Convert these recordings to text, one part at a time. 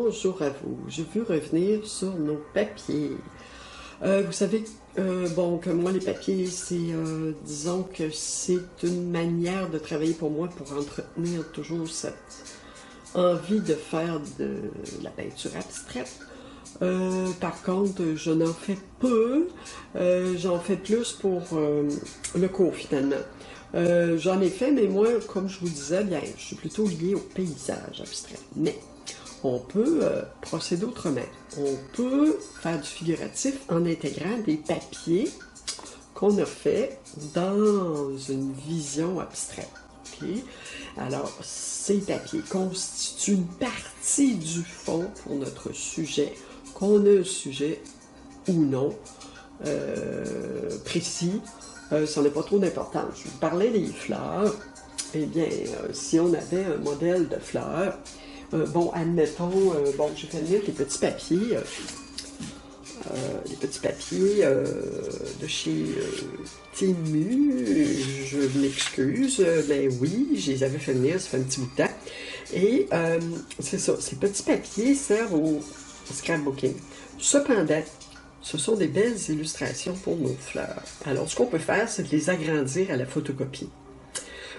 bonjour à vous. Je veux revenir sur nos papiers. Vous savez, bon, que moi, les papiers, c'est, disons que c'est une manière de travailler pour moi pour entretenir toujours cette envie de faire de la peinture abstraite. Par contre, je n'en fais peu, j'en fais plus pour le cours finalement. J'en ai fait, mais moi, comme je vous disais, bien, je suis plutôt liée au paysage abstrait. Mais on peut procéder autrement. On peut faire du figuratif en intégrant des papiers qu'on a fait dans une vision abstraite. Okay? Alors, ces papiers constituent une partie du fond pour notre sujet, qu'on ait un sujet ou non précis. Ça n'a pas trop d'importance. Je vous parlais des fleurs. Eh bien, si on avait un modèle de fleurs, bon, admettons, bon, j'ai fait venir des petits papiers, de chez Temu, je m'excuse, mais oui, je les avais fait venir, ça fait un petit bout de temps. Et c'est ça, ces petits papiers servent au scrapbooking. Cependant, ce sont des belles illustrations pour nos fleurs. Alors, ce qu'on peut faire, c'est de les agrandir à la photocopie.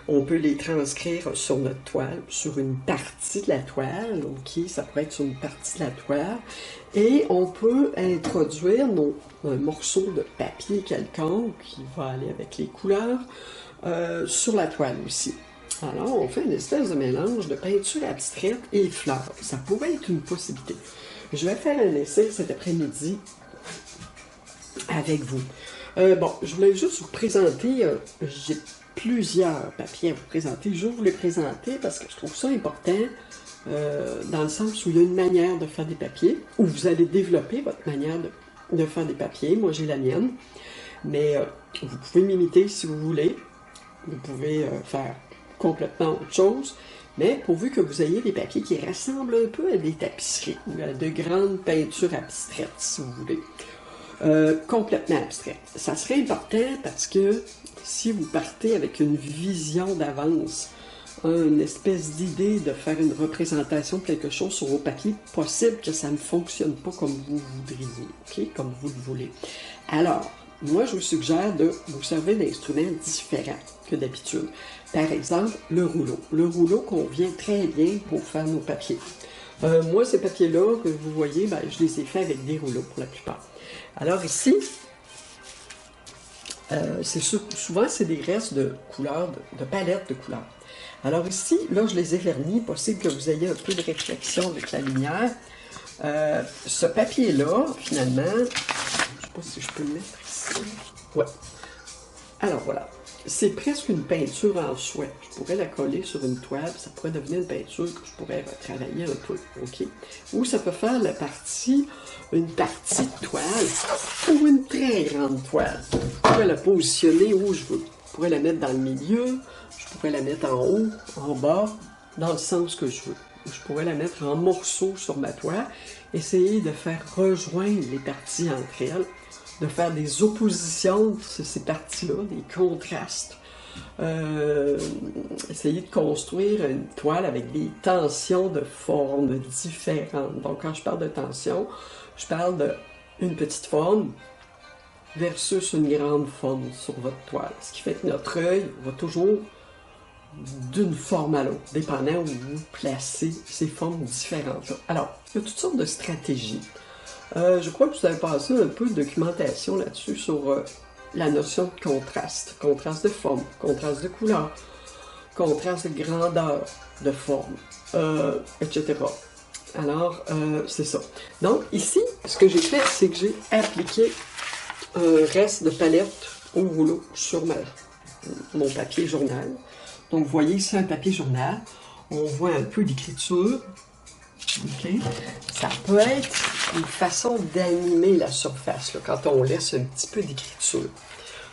On peut les transcrire sur notre toile, sur une partie de la toile, ok, ça pourrait être sur une partie de la toile, et on peut introduire un morceau de papier quelconque qui va aller avec les couleurs sur la toile aussi. Alors, on fait une espèce de mélange de peinture abstraite et fleurs. Ça pourrait être une possibilité. Je vais faire un essai cet après-midi avec vous. Bon, je voulais juste vous présenter, j'ai plusieurs papiers à vous présenter. Je vais vous les présenter parce que je trouve ça important dans le sens où il y a une manière de faire des papiers, où vous allez développer votre manière de faire des papiers. Moi, j'ai la mienne, mais vous pouvez m'imiter si vous voulez. Vous pouvez faire complètement autre chose, mais pourvu que vous ayez des papiers qui ressemblent un peu à des tapisseries, ou à de grandes peintures abstraites, si vous voulez. Complètement abstrait. Ça serait important parce que si vous partez avec une vision d'avance, une espèce d'idée de faire une représentation de quelque chose sur vos papiers, possible que ça ne fonctionne pas comme vous voudriez, ok, comme vous le voulez. Alors, moi, je vous suggère de vous servir d'instruments différents que d'habitude. Par exemple, le rouleau. Le rouleau convient très bien pour faire nos papiers. Moi, ces papiers-là que vous voyez, ben, je les ai faits avec des rouleaux pour la plupart. Alors ici, souvent c'est des restes de couleurs, de palettes de couleurs. Alors ici, là je les ai vernis, possible que vous ayez un peu de réflexion avec la lumière. Ce papier-là, finalement, je ne sais pas si je peux le mettre ici. Ouais. Alors voilà. C'est presque une peinture en soie. Je pourrais la coller sur une toile, ça pourrait devenir une peinture que je pourrais retravailler un peu, ok? Ou ça peut faire une partie de toile, ou une très grande toile. Je pourrais la positionner où je veux. Je pourrais la mettre dans le milieu, je pourrais la mettre en haut, en bas, dans le sens que je veux. Je pourrais la mettre en morceaux sur ma toile, essayer de faire rejoindre les parties entre elles, de faire des oppositions sur ces parties-là, des contrastes. Essayer de construire une toile avec des tensions de formes différentes. Donc, quand je parle de tension, je parle d'une petite forme versus une grande forme sur votre toile. Ce qui fait que notre œil va toujours d'une forme à l'autre, dépendant où vous placez ces formes différentes-là. Alors, il y a toutes sortes de stratégies. Je crois que vous avez passé un peu de documentation là-dessus sur la notion de contraste de forme, contraste de couleur, contraste de grandeur de forme, etc. Alors, c'est ça. Donc, ici, ce que j'ai fait, c'est que j'ai appliqué un reste de palette au rouleau sur mon papier journal. Donc, vous voyez ici un papier journal. On voit un peu d'écriture. Okay. Ça peut être une façon d'animer la surface, là, quand on laisse un petit peu d'écriture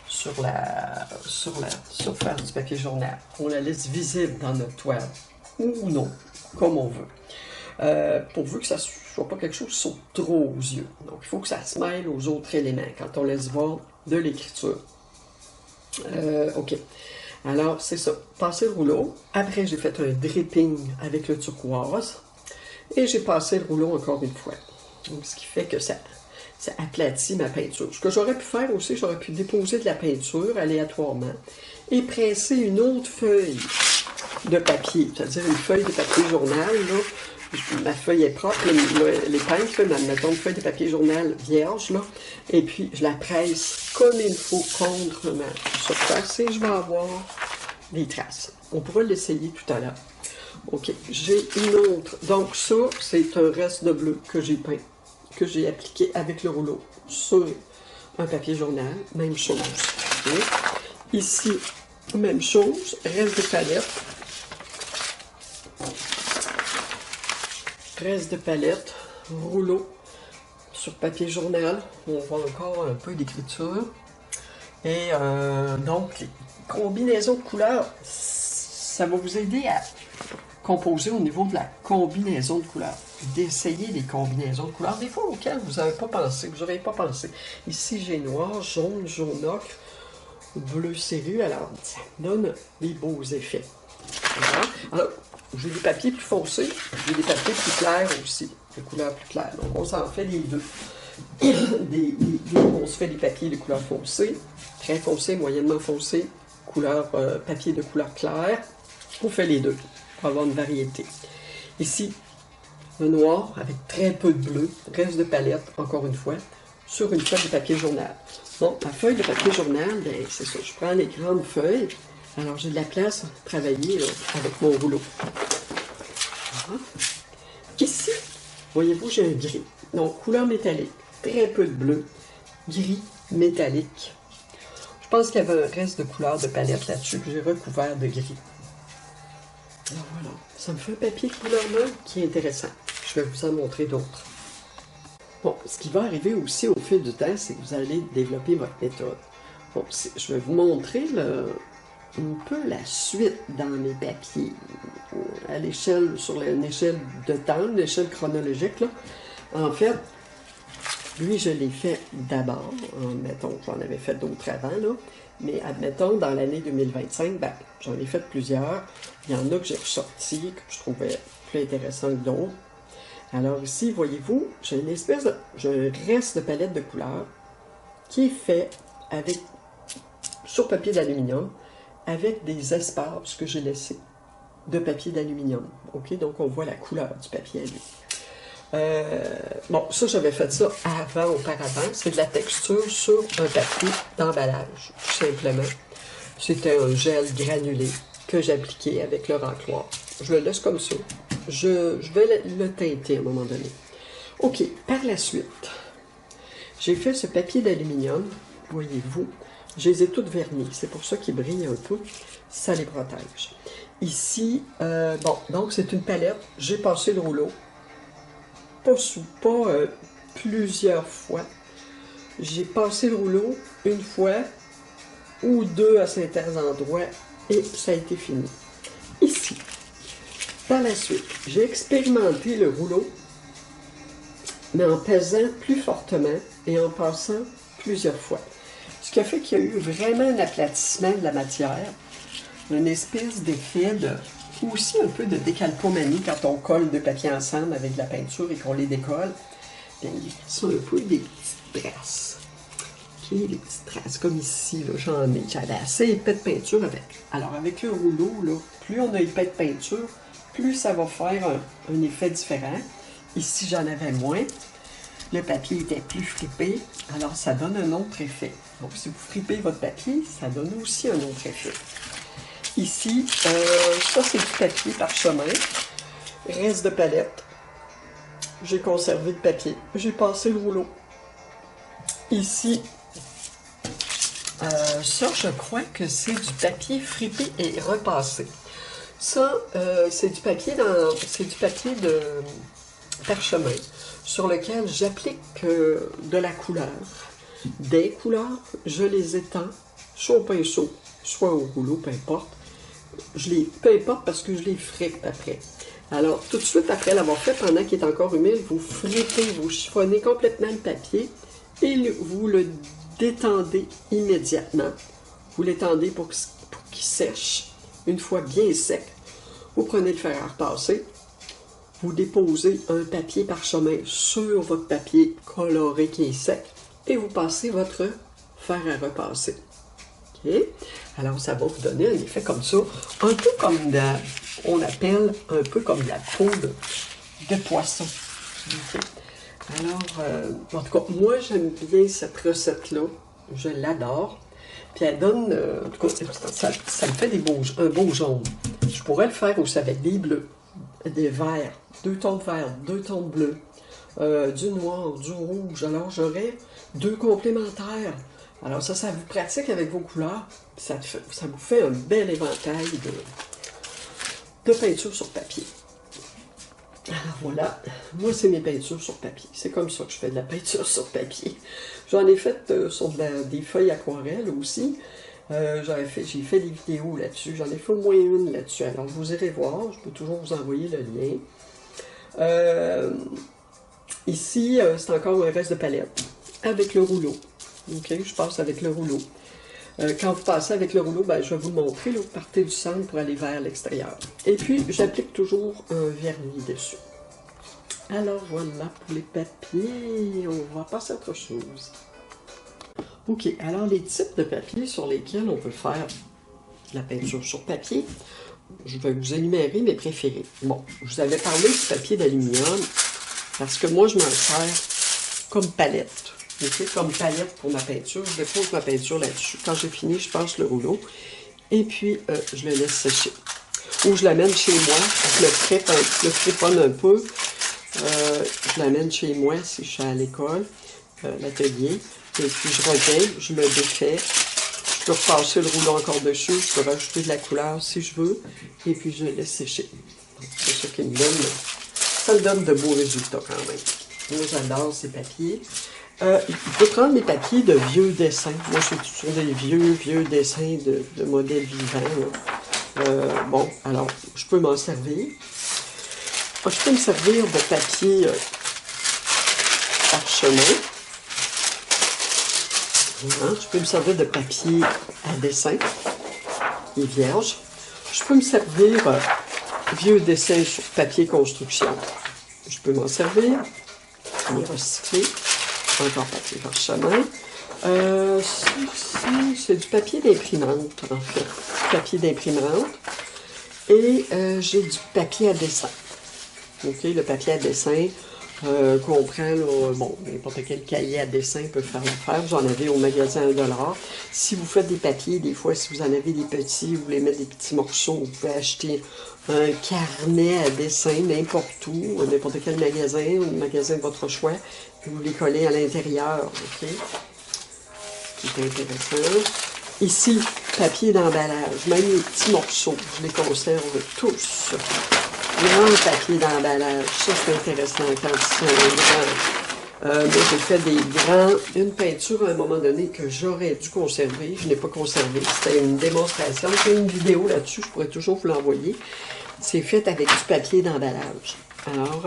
sur la surface du papier journal. On la laisse visible dans notre toile, ou non, comme on veut. Pourvu que ça ne soit pas quelque chose qui saute trop aux yeux. Donc, il faut que ça se mêle aux autres éléments quand on laisse voir de l'écriture. OK. Alors, c'est ça. Passer le rouleau. Après, j'ai fait un dripping avec le turquoise. Et j'ai passé le rouleau encore une fois. Donc, ce qui fait que ça aplatit ma peinture. Ce que j'aurais pu faire aussi, j'aurais pu déposer de la peinture aléatoirement et presser une autre feuille de papier, c'est-à-dire une feuille de papier journal, là. Ma feuille est propre, les peintres, mettons une feuille de papier journal vierge, là, et puis je la presse comme il faut contre ma surface et je vais avoir des traces. On pourra l'essayer tout à l'heure. Ok, j'ai une autre. Donc ça, c'est un reste de bleu que j'ai peint, que j'ai appliqué avec le rouleau sur un papier journal. Même chose. Okay. Ici, même chose, reste de palette. Reste de palette, rouleau sur papier journal. On voit encore un peu d'écriture. Et donc, les combinaisons de couleurs, ça va vous aider à composer au niveau de la combinaison de couleurs. D'essayer les combinaisons de couleurs, des fois auxquelles vous n'avez pas pensé, vous n'aurez pas pensé. Ici, j'ai noir, jaune, jaune ocre, bleu serrure, alors ça donne des beaux effets. Voilà. Alors, j'ai des papiers plus foncés, j'ai des papiers plus clairs aussi, de couleurs plus claires. Donc, on s'en fait les deux. On se fait des papiers de couleur foncée, très foncé, moyennement foncé, couleur, papier de couleur claire. On fait les deux pour avoir une variété. Ici, le noir avec très peu de bleu, reste de palette, encore une fois, sur une feuille de papier journal. Bon, ma feuille de papier journal, ben, c'est ça, je prends les grandes feuilles. Alors, j'ai de la place à travailler là, avec mon rouleau. Voilà. Ici, voyez-vous, j'ai un gris. Donc, couleur métallique, très peu de bleu, gris métallique. Je pense qu'il y avait un reste de couleur de palette là-dessus que j'ai recouvert de gris. Alors voilà, ça me fait un papier de couleur neutre qui est intéressant. Je vais vous en montrer d'autres. Bon, ce qui va arriver aussi au fil du temps, c'est que vous allez développer votre méthode. Bon, je vais vous montrer un peu la suite dans mes papiers, à l'échelle, sur une échelle de temps, une échelle chronologique, là. En fait, lui, je l'ai fait d'abord, mettons, j'en avais fait d'autres avant, là, mais admettons, dans l'année 2025, ben, j'en ai fait plusieurs. Il y en a que j'ai ressorti, que je trouvais plus intéressant que d'autres. Alors ici, voyez-vous, j'ai une espèce de... J'ai un reste de palette de couleurs qui est fait avec, sur papier d'aluminium, avec des espaces que j'ai laissés de papier d'aluminium. OK? Donc, on voit la couleur du papier à lui. Bon, ça, j'avais fait ça auparavant. C'est de la texture sur un papier d'emballage, tout simplement. C'était un gel granulé que j'appliquais avec le racloir. Je le laisse comme ça. Je vais le teinter à un moment donné. OK, par la suite, j'ai fait ce papier d'aluminium, voyez-vous. Je les ai toutes vernis, c'est pour ça qu'ils brillent un peu, ça les protège. Ici, bon, donc c'est une palette, j'ai passé le rouleau, pas plusieurs fois. J'ai passé le rouleau une fois ou deux à certains endroits et ça a été fini. Ici, par la suite, j'ai expérimenté le rouleau, mais en pesant plus fortement et en passant plusieurs fois. Ce qui a fait qu'il y a eu vraiment un aplatissement de la matière, une espèce d'effet aussi un peu de décalcomanie quand on colle deux papiers ensemble avec de la peinture et qu'on les décolle. Bien, ça un peu des petites traces. OK, des petites traces comme ici, j'en ai. J'avais assez épais de peinture avec. Alors avec le rouleau, là, plus on a épais de peinture, plus ça va faire un effet différent. Ici, j'en avais moins. Le papier était plus fripé, alors ça donne un autre effet. Donc, si vous fripez votre papier, ça donne aussi un autre effet. Ici, ça, c'est du papier parchemin. Reste de palette. J'ai conservé le papier. J'ai passé le rouleau. Ici, ça, je crois que c'est du papier fripé et repassé. Ça, c'est du papier de parchemin sur lequel j'applique de la couleur. Des couleurs, je les étends soit au pinceau, soit au rouleau, peu importe. Peu importe parce que je les fripe après. Alors, tout de suite après l'avoir fait, pendant qu'il est encore humide, vous fripez, vous chiffonnez complètement le papier et vous le détendez immédiatement. Vous l'étendez pour qu'il sèche. Une fois bien sec, vous prenez le fer à repasser, vous déposez un papier parchemin sur votre papier coloré qui est sec et vous passez votre fer à repasser. OK? Alors, ça va vous donner un effet comme ça, un peu comme on appelle un peu comme la peau de poisson. OK? Alors, en tout cas, moi, j'aime bien cette recette-là. Je l'adore. Puis elle donne, en tout cas, ça me fait un beau jaune. Je pourrais le faire aussi avec des bleus, des verts, 2 tons de vert, 2 tons de bleu, du noir, du rouge. Alors, j'aurais 2 complémentaires. Alors ça vous pratique avec vos couleurs. Ça vous fait un bel éventail de peinture sur papier. Alors voilà, moi c'est mes peintures sur papier. C'est comme ça que je fais de la peinture sur papier. J'en ai fait sur des feuilles aquarelles aussi. J'ai fait des vidéos là-dessus. J'en ai fait au moins une là-dessus. Alors vous irez voir, je peux toujours vous envoyer le lien. Ici, c'est encore un reste de palette avec le rouleau. OK, je passe avec le rouleau. Quand vous passez avec le rouleau, ben, je vais vous le montrer. Là, vous partez du centre pour aller vers l'extérieur. Et puis, j'applique toujours un vernis dessus. Alors, voilà pour les papiers. On va passer à autre chose. OK, alors les types de papiers sur lesquels on peut faire de la peinture sur papier, je vais vous énumérer mes préférés. Bon, je vous avais parlé du papier d'aluminium parce que moi, je m'en sers comme palette. Okay, comme palette pour ma peinture, je dépose ma peinture là-dessus. Quand j'ai fini, je passe le rouleau et puis je le laisse sécher. Ou je l'amène chez moi, je le friponne un peu. Je l'amène chez moi si je suis à l'école, l'atelier. Et puis je reviens, je le défais. Je peux repasser le rouleau encore dessus, je peux rajouter de la couleur si je veux. Et puis je le laisse sécher. C'est ça qui me donne. Ça me donne de beaux résultats quand même. Moi j'adore ces papiers. Il faut prendre des papiers de vieux dessins. Moi, je suis sur des vieux dessins de modèles vivants. Bon, alors, je peux m'en servir. Je peux me servir de papier parchemin. Je peux me servir de papier à dessin, qui est vierge. Je peux me servir vieux dessins sur papier construction. Je peux m'en servir, les recycler. Encore papier parchemin. C'est du papier d'imprimante, en fait. Papier d'imprimante. Et j'ai du papier à dessin. OK, le papier à dessin comprend, bon, n'importe quel cahier à dessin peut faire l'affaire. J'en avais au magasin $1. Si vous faites des papiers, des fois, si vous en avez des petits, vous voulez mettre des petits morceaux, vous pouvez acheter un carnet à dessin n'importe où, n'importe quel magasin, ou le magasin de votre choix, et vous les collez à l'intérieur, OK? C'est intéressant. Ici, papier d'emballage, même les petits morceaux, je les conserve tous. Grand papier d'emballage, ça c'est intéressant quand ils sont grands. Moi j'ai fait une peinture à un moment donné que j'aurais dû conserver, je n'ai pas conservé, c'était une démonstration, j'ai une vidéo là-dessus, je pourrais toujours vous l'envoyer. C'est fait avec du papier d'emballage. Alors,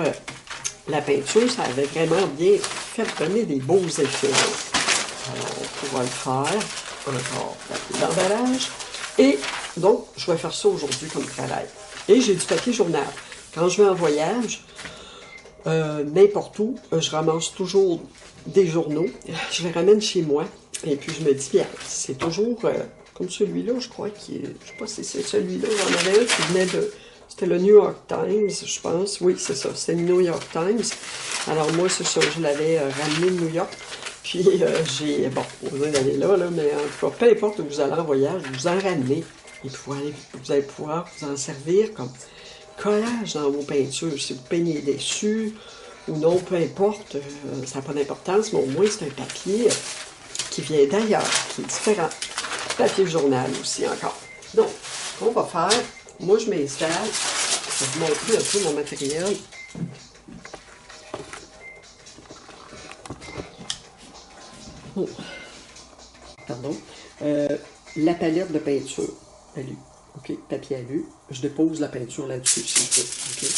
la peinture, ça avait vraiment bien fait donner des beaux effets. Alors, on pourra le faire. Encore papier d'emballage. Et donc, je vais faire ça aujourd'hui comme travail. Et j'ai du papier journal. Quand je vais en voyage, n'importe où, je ramasse toujours des journaux. Je les ramène chez moi. Et puis, je me dis, bien, c'est toujours comme celui-là, je crois, je ne sais pas si c'est celui-là. J'en avais un qui venait de... C'était le New York Times, je pense. Oui, c'est ça, c'est le New York Times. Alors moi, c'est ça, je l'avais ramené de New York. Puis bon, vous allez aller là, mais en tout cas, peu importe où vous allez en voyage, vous en ramenez. Et puis vous allez pouvoir vous en servir comme collage dans vos peintures. Si vous peignez dessus ou non, peu importe, ça n'a pas d'importance, mais au moins c'est un papier qui vient d'ailleurs, qui est différent. Papier journal aussi encore. Donc, ce qu'on va faire, moi je m'installe, je vais vous montrer un peu mon matériel. Oh. Pardon. La palette de peinture, alu. OK, papier alu. Je dépose la peinture là-dessus, s'il vous plaît.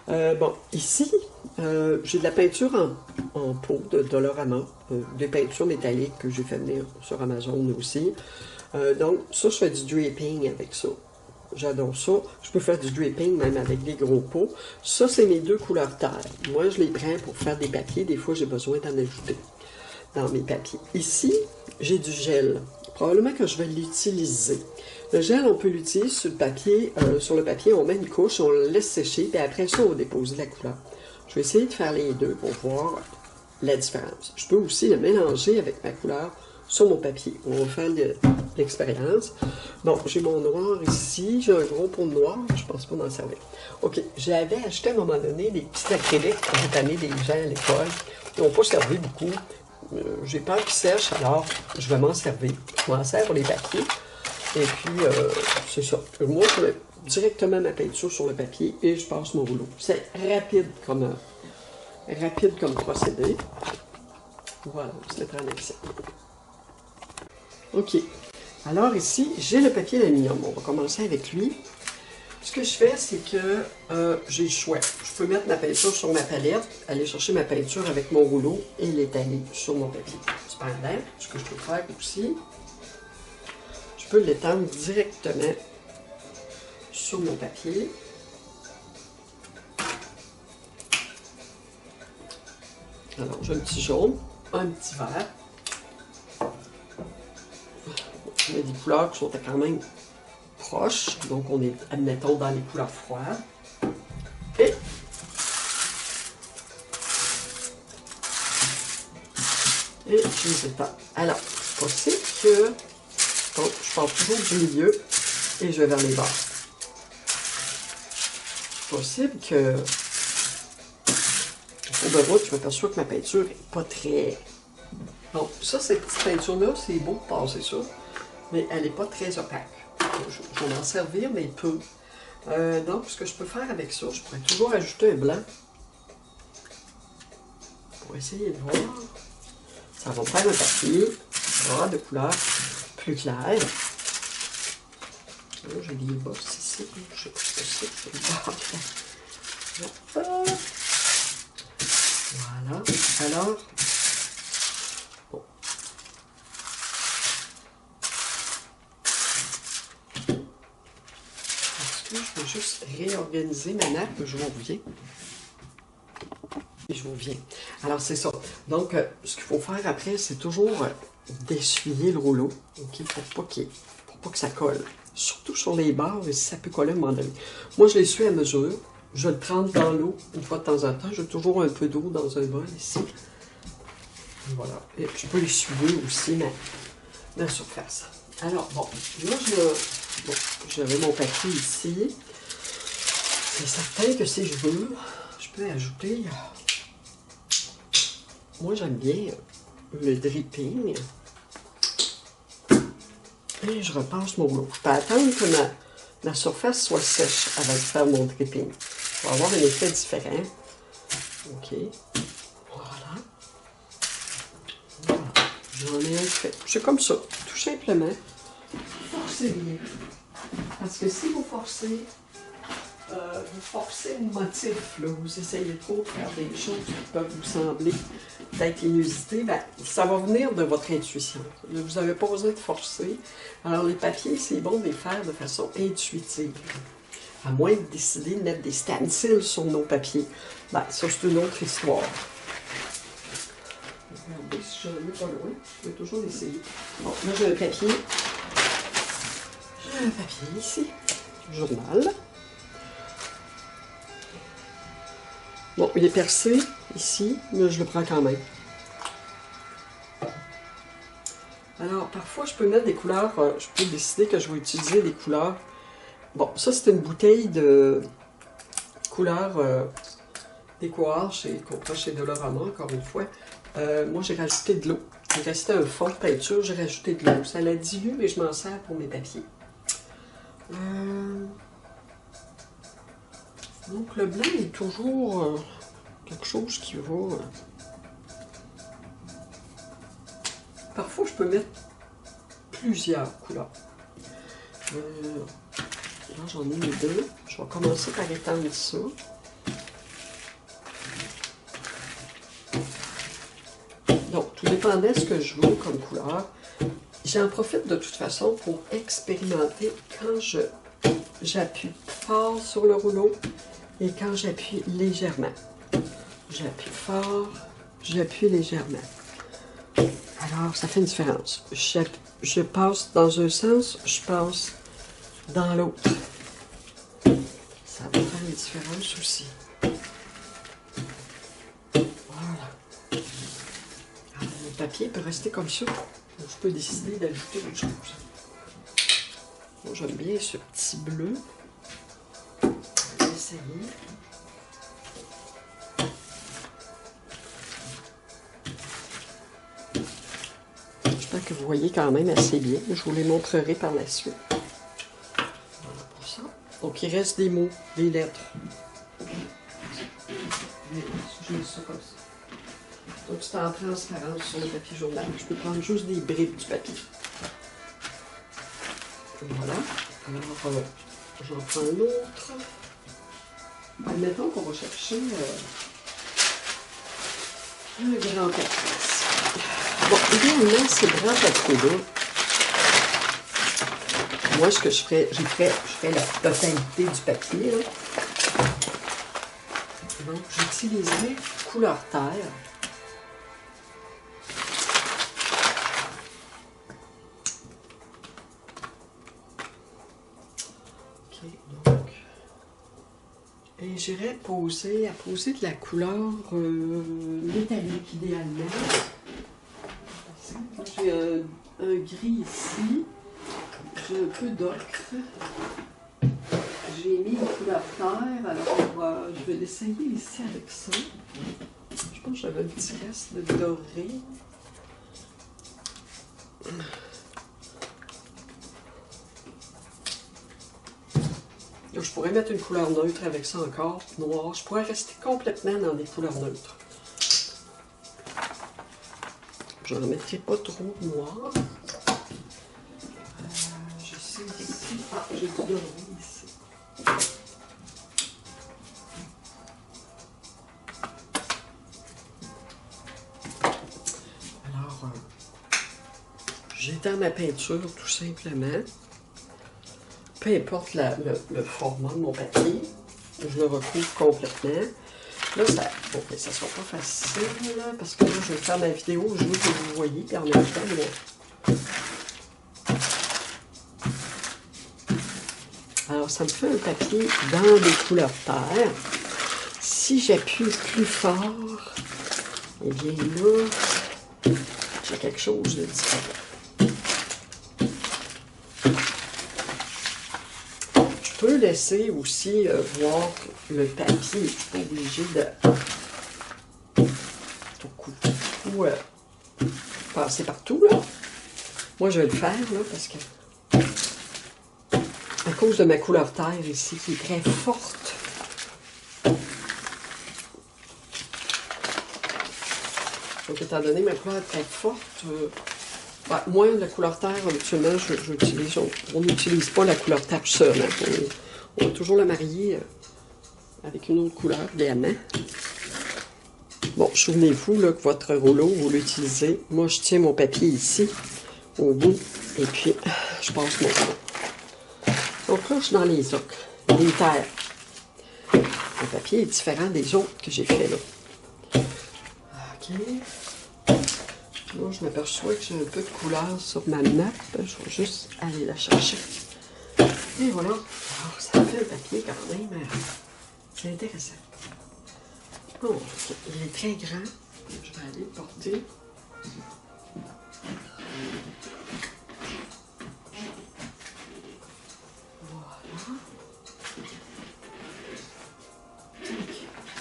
OK. Bon, ici, j'ai de la peinture en pot de Dollarama, des peintures métalliques que j'ai fait venir sur Amazon aussi. Donc, ça, je fais du draping avec ça. J'adore ça. Je peux faire du dripping même avec des gros pots. Ça, c'est mes deux couleurs terre. Moi, je les prends pour faire des papiers. Des fois, j'ai besoin d'en ajouter dans mes papiers. Ici, j'ai du gel. Probablement que je vais l'utiliser. Le gel, on peut l'utiliser sur le papier. Sur le papier, on met une couche, on le laisse sécher, puis après ça, on dépose de la couleur. Je vais essayer de faire les deux pour voir la différence. Je peux aussi le mélanger avec ma couleur sur mon papier. On va faire l'expérience. Bon, j'ai mon noir ici. J'ai un gros pot de noir. Je pense pas m'en servir. OK. J'avais acheté à un moment donné des petits acryliques pour cette année des gens à l'école. Ils n'ont pas servi beaucoup. J'ai peur qu'ils sèchent, alors je vais m'en servir. Je m'en sers pour les papiers. Et puis, c'est ça. Moi, je mets directement ma peinture sur le papier et je passe mon rouleau. C'est rapide comme procédé. Voilà, c'est très excellent. OK. Alors ici, j'ai le papier d'aluminium. On va commencer avec lui. Ce que je fais, c'est que j'ai le choix. Je peux mettre ma peinture sur ma palette, aller chercher ma peinture avec mon rouleau et l'étaler sur mon papier. Cependant, ce que je peux faire aussi, je peux l'étendre directement sur mon papier. Alors, j'ai un petit jaune, un petit vert. On a des couleurs qui sont quand même proches, donc on est, admettons, dans les couleurs froides. Et je les étends. Alors, c'est possible que, donc, je pars toujours du milieu et je vais vers les bords. C'est possible que, au bout de route, je m'aperçois que ma peinture n'est pas très... Donc, ça, cette petite peinture-là, c'est beau de passer ça, mais elle n'est pas très opaque. Je vais m'en servir, mais peu. Donc, ce que je peux faire avec ça, je pourrais toujours ajouter un blanc pour essayer de voir. Ça va faire un papier de couleur plus claire. J'ai des bosses ici. Je sais pas ce que c'est. Voilà. Alors, bon. Est-ce que je vais juste réorganiser ma nappe? Je vous reviens. Je vous reviens. Alors, c'est ça. Donc, ce qu'il faut faire après, c'est toujours d'essuyer le rouleau, okay, pour pas que ça colle. Surtout sur les bords, ça peut coller à un moment donné. Moi, je l'essuie à mesure. Je le trempe dans l'eau une fois de temps en temps. J'ai toujours un peu d'eau dans un bol ici. Voilà. Et je peux essuyer aussi ma surface. Alors, bon, là, j'avais mon papier ici. C'est certain que si je veux, je peux ajouter... Moi, j'aime bien le dripping. Et je repasse mon rouleau. Je peux attendre que ma surface soit sèche avant de faire mon dripping. Pour avoir un effet différent. OK. Voilà. J'en ai un fait. C'est comme ça. Tout simplement. Forcez bien. Parce que si vous forcez le motif, là, vous essayez trop de faire des choses qui peuvent vous sembler peut-être inusitées, ben, ça va venir de votre intuition. Vous n'avez pas besoin de forcer. Alors, les papiers, c'est bon de les faire de façon intuitive. À moins de décider de mettre des stencils sur nos papiers. Ben, ça, c'est une autre histoire. Regardez, si j'en ai pas loin, je vais toujours essayer. Bon, là, j'ai un papier. J'ai un papier ici. Journal. Bon, il est percé ici, mais je le prends quand même. Alors, parfois, je peux mettre des couleurs, je peux décider que je vais utiliser des couleurs. Bon, ça, c'est une bouteille de couleurs décoration chez Dolorama, encore une fois. Moi, j'ai rajouté de l'eau. Il restait un fond de peinture, j'ai rajouté de l'eau. Ça la dilue, mais je m'en sers pour mes papiers. Donc, le blanc est toujours quelque chose qui va... Parfois, je peux mettre plusieurs couleurs. Là, j'en ai mis deux. Je vais commencer par étendre ça. Donc, tout dépendant de ce que je veux comme couleur. J'en profite de toute façon pour expérimenter quand je j'appuie fort sur le rouleau et quand j'appuie légèrement. J'appuie fort, j'appuie légèrement. Alors, ça fait une différence. Je passe dans un sens, je passe dans l'autre. Ça va faire une différence aussi. Voilà. Alors, le papier peut rester comme ça. Je peux décider d'ajouter autre chose. Moi, j'aime bien ce petit bleu. On va essayer. J'espère que vous voyez quand même assez bien. Je vous les montrerai par la suite. Voilà pour ça. Donc, il reste des mots, des lettres. Je mets ça comme ça. Donc, c'est en transparence sur le papier journal. Je peux prendre juste des bribes du papier. Voilà. Alors, j'en prends un autre. Admettons qu'on va chercher un grand papier. Bon, idéalement, ces grands papiers-là, moi, ce que je ferais, je ferais la totalité du papier, là. Donc, j'utiliserai couleur terre. Et j'irais poser de la couleur métallique idéalement. J'ai un gris ici. J'ai un peu d'ocre. J'ai mis une couleur terre. Alors je vais l'essayer ici avec ça. Je pense que j'avais un petit reste de doré. Je pourrais mettre une couleur neutre avec ça encore, noir. Je pourrais rester complètement dans des couleurs neutres. Je n'en mettrai pas trop noir. Je sais ici. Ah, j'ai du doré ici. Alors, j'étends ma peinture tout simplement. Peu importe le format de mon papier, je le recouvre complètement. Là, ça ne sera pas facile, là, parce que là, je vais faire ma vidéo, je veux que vous voyez, et en même temps, là. Alors, ça me fait un papier dans des couleurs terre. Si j'appuie plus fort, eh bien là, j'ai quelque chose de différent. Je peux laisser aussi voir le papier. Je ne suis pas obligée de tout passer partout, là. Moi, je vais le faire, là, parce que à cause de ma couleur terre ici, qui est très forte. Donc, étant donné ma couleur est très forte, moi, la couleur terre, habituellement, on n'utilise pas la couleur terre seule. Hein. On va toujours la marier avec une autre couleur, diamant. Bon, souvenez-vous que votre rouleau, vous l'utilisez. Moi, je tiens mon papier ici, au bout, et puis je passe mon rouleau. Donc là, je suis dans les ocres, les terres. Le papier est différent des autres que j'ai fait là. OK. Moi, je m'aperçois que j'ai un peu de couleur sur ma nappe. Je vais juste aller la chercher. Et voilà. Alors, ça fait un papier quand même. C'est intéressant. Oh, okay. Il est très grand. Je vais aller le porter.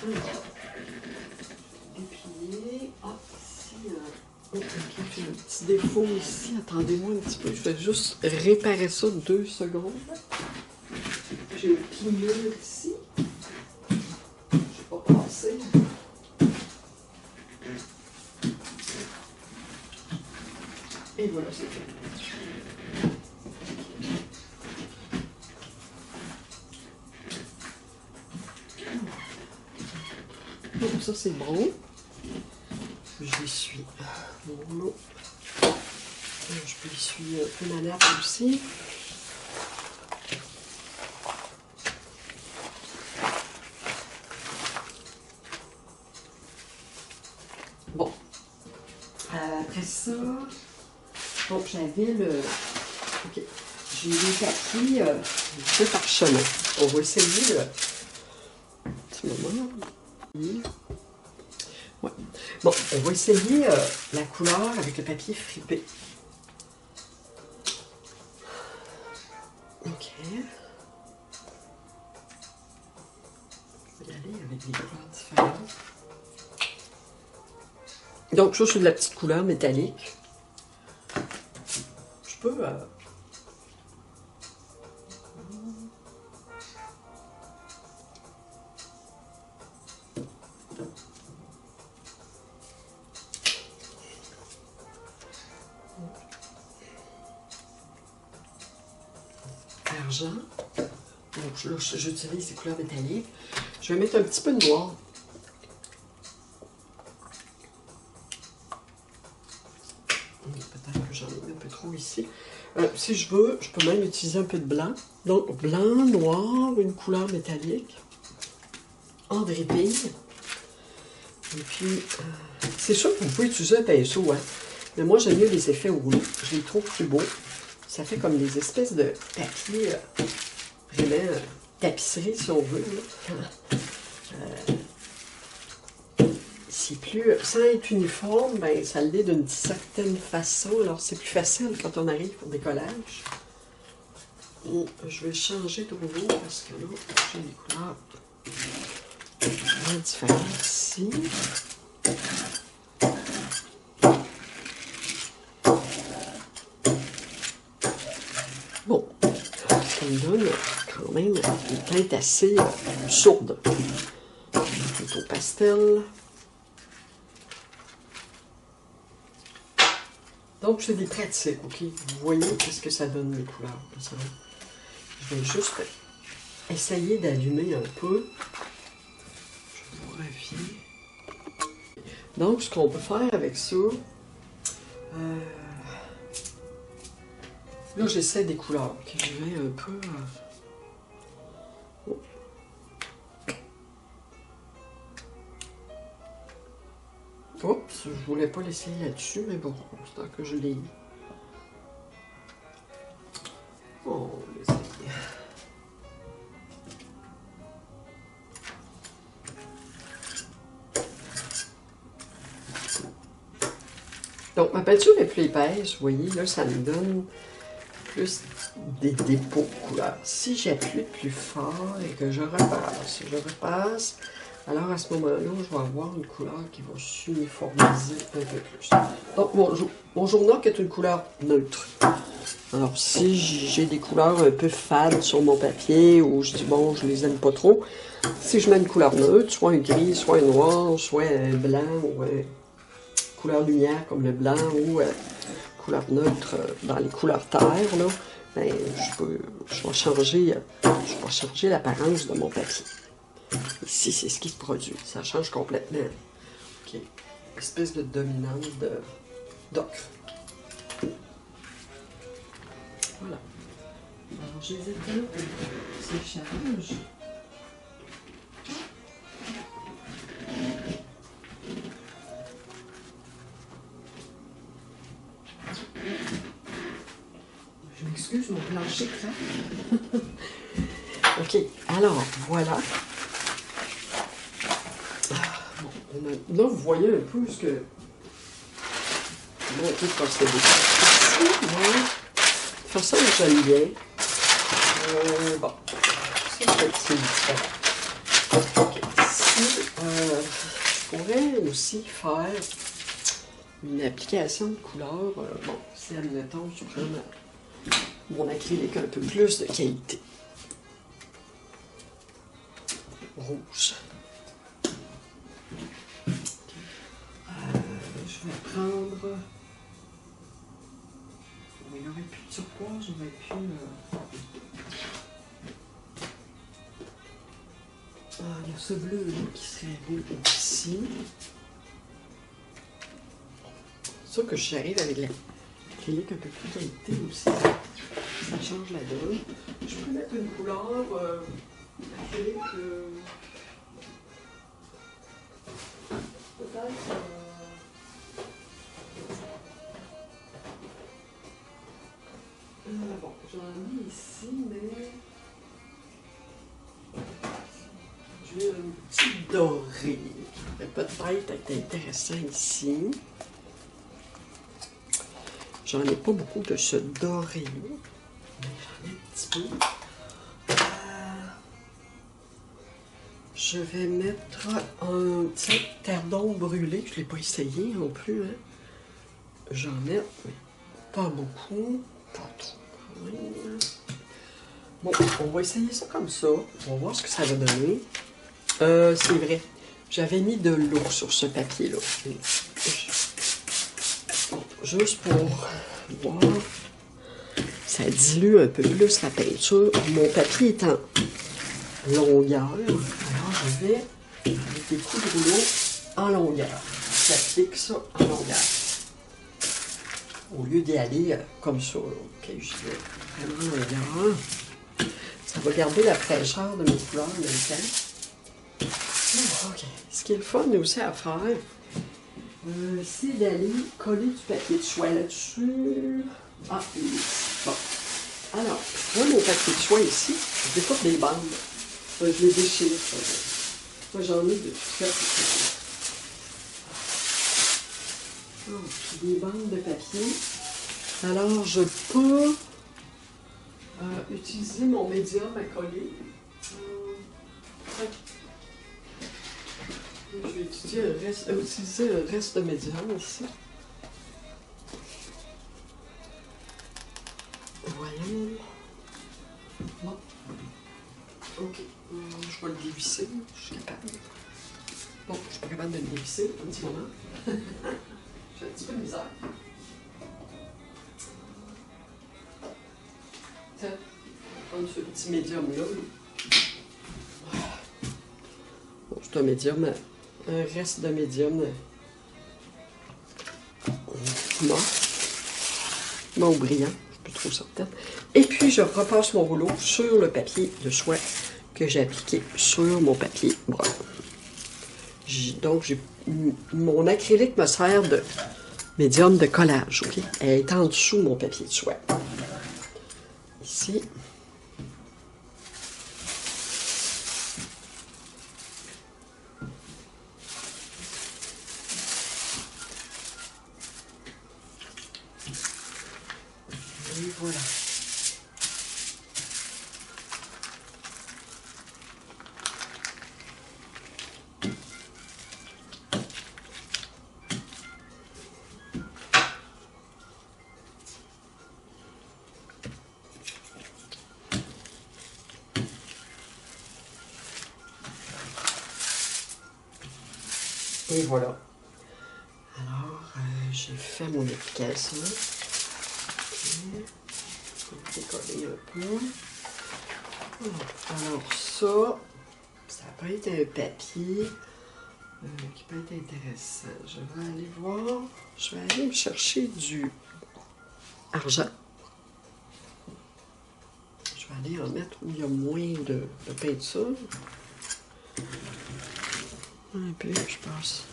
Voilà. Déplier. Ah, ici, j'ai un petit défaut ici. Attendez-moi un petit peu. Je vais juste réparer ça 2 secondes. J'ai un pliure ici. Je ne sais pas passer. Et voilà, c'est fait. Donc ça, c'est bon. J'essuie mon rouleau. Je peux essuyer un peu ma nappe aussi. Après ça, donc j'avais le... OK. J'ai des papiers de parchemin. On va essayer le... Un petit moment. Ouais. Bon, on va essayer la couleur avec le papier fripé. OK. Je vais y aller avec des couleurs différentes. Donc, ça, c'est de la petite couleur métallique. Je peux... argent. Donc là, j'utilise ces couleurs métalliques. Je vais mettre un petit peu de noir. Peut-être que j'en ai mis un peu trop ici. Si je veux, je peux même utiliser un peu de blanc. Donc, blanc, noir, une couleur métallique. En dripping. Et puis, c'est sûr que vous pouvez utiliser un pinceau, hein. Mais moi, j'aime mieux les effets au rouleau. Je les trouve plus beaux. Ça fait comme des espèces de papier, vraiment tapisserie, si on veut. C'est plus, sans être uniforme, ben, ça l'est d'une certaine façon. Alors, c'est plus facile quand on arrive au décollage. Et je vais changer de rouleau parce que là, j'ai des couleurs bien différentes ici. Bon, ça me donne quand même une teinte assez sourde. Plutôt pastel. Donc, c'est des pratiques, OK? Vous voyez qu'est-ce que ça donne, les couleurs. Je vais juste essayer d'allumer un peu. Je vous reviens. Donc, ce qu'on peut faire avec ça... là, j'essaie des couleurs. OK, je vais un peu... Oups, je voulais pas l'essayer là-dessus, mais bon, c'est tant que je l'ai eu. On l'essaye. Donc, ma peinture est plus épaisse, vous voyez, là, ça me donne plus des dépôts de couleurs. Si j'appuie plus fort et que je repasse, alors à ce moment-là, je vais avoir une couleur qui va s'uniformiser un peu plus. Donc, mon journal est une couleur neutre. Alors, si j'ai des couleurs un peu fades sur mon papier, ou je dis, bon, je les aime pas trop, si je mets une couleur neutre, soit un gris, soit un noir, soit un blanc, ou couleur lumière comme le blanc, ou couleur neutre dans les couleurs terre, là, ben, je vais changer l'apparence de mon papier. Ici, c'est ce qui se produit. Ça change complètement. OK. Espèce de dominante d'ocre. Voilà. Alors, je les ai fait séchage. Je m'excuse, mon plancher craque. OK. Alors, voilà. Là, vous voyez un peu ce que... Bon, tout procédé. Ici, moi, de toute façon, j'aime bien. Bon, ça, c'est différent. OK. Ici, je pourrais aussi faire une application de couleur. Bon, si, admettons, je prends mon acrylique un peu plus de qualité. Rouge. Je vais prendre... Il n'y aurait plus de turquoise, j'aurais pu... il y a ce bleu là qui serait beau ici. C'est sûr que j'arrive avec l'acrylique un peu plus qualité aussi. Ça change la donne. Je peux mettre une couleur acrylique peut-être... j'en ai ici, mais j'ai un petit doré qui pourrait peut-être être intéressant ici. J'en ai pas beaucoup de ce doré-là, mais j'en ai un petit peu. Je vais mettre un petit tardon brûlé. Je ne l'ai pas essayé non plus. Hein. J'en ai, mais pas beaucoup. Pas trop quand même. Bon, on va essayer ça comme ça. On va voir ce que ça va donner. C'est vrai. J'avais mis de l'eau sur ce papier-là. Bon, juste pour voir. Ça dilue un peu plus la peinture. Mon papier est en longueur. Alors, je vais, avec des coups de rouleau, en longueur. J'applique ça en longueur. Au lieu d'y aller comme ça. OK, j'y vais vraiment en longueur. Ça va garder la fraîcheur de mes couleurs en même temps. OK. Ce qui est le fun aussi à faire, c'est d'aller coller du papier de soie là-dessus. Ah, bon. Alors, moi, mon papier de soie ici, je découpe des bandes. Je les déchire. Moi, j'en ai de tout fait. Puis des bandes de papier. Alors, je peux utiliser mon médium à coller. Je vais utiliser le reste de médium ici. Voyons. Bon. OK. Je vais le dévisser. Je suis capable. Bon, je suis pas capable de le dévisser un petit moment. J'ai un petit peu de misère. Tiens, on va prendre ce petit médium-là. Bon, c'est un médium, un reste de médium mort brillant, je suis plus trop certaine. Et puis, je repasse mon rouleau sur le papier de soie que j'ai appliqué sur mon papier brun. Donc, mon acrylique me sert de médium de collage, OK? Elle est en dessous mon papier de soie. Ici. Et voilà. Et voilà. Alors, j'ai fait mon application. Okay. Je vais décoller un peu. Alors ça peut être un papier qui peut être intéressant. Je vais aller voir. Je vais aller me chercher du argent. Je vais aller en mettre où il y a moins de peinture. Un peu, je pense.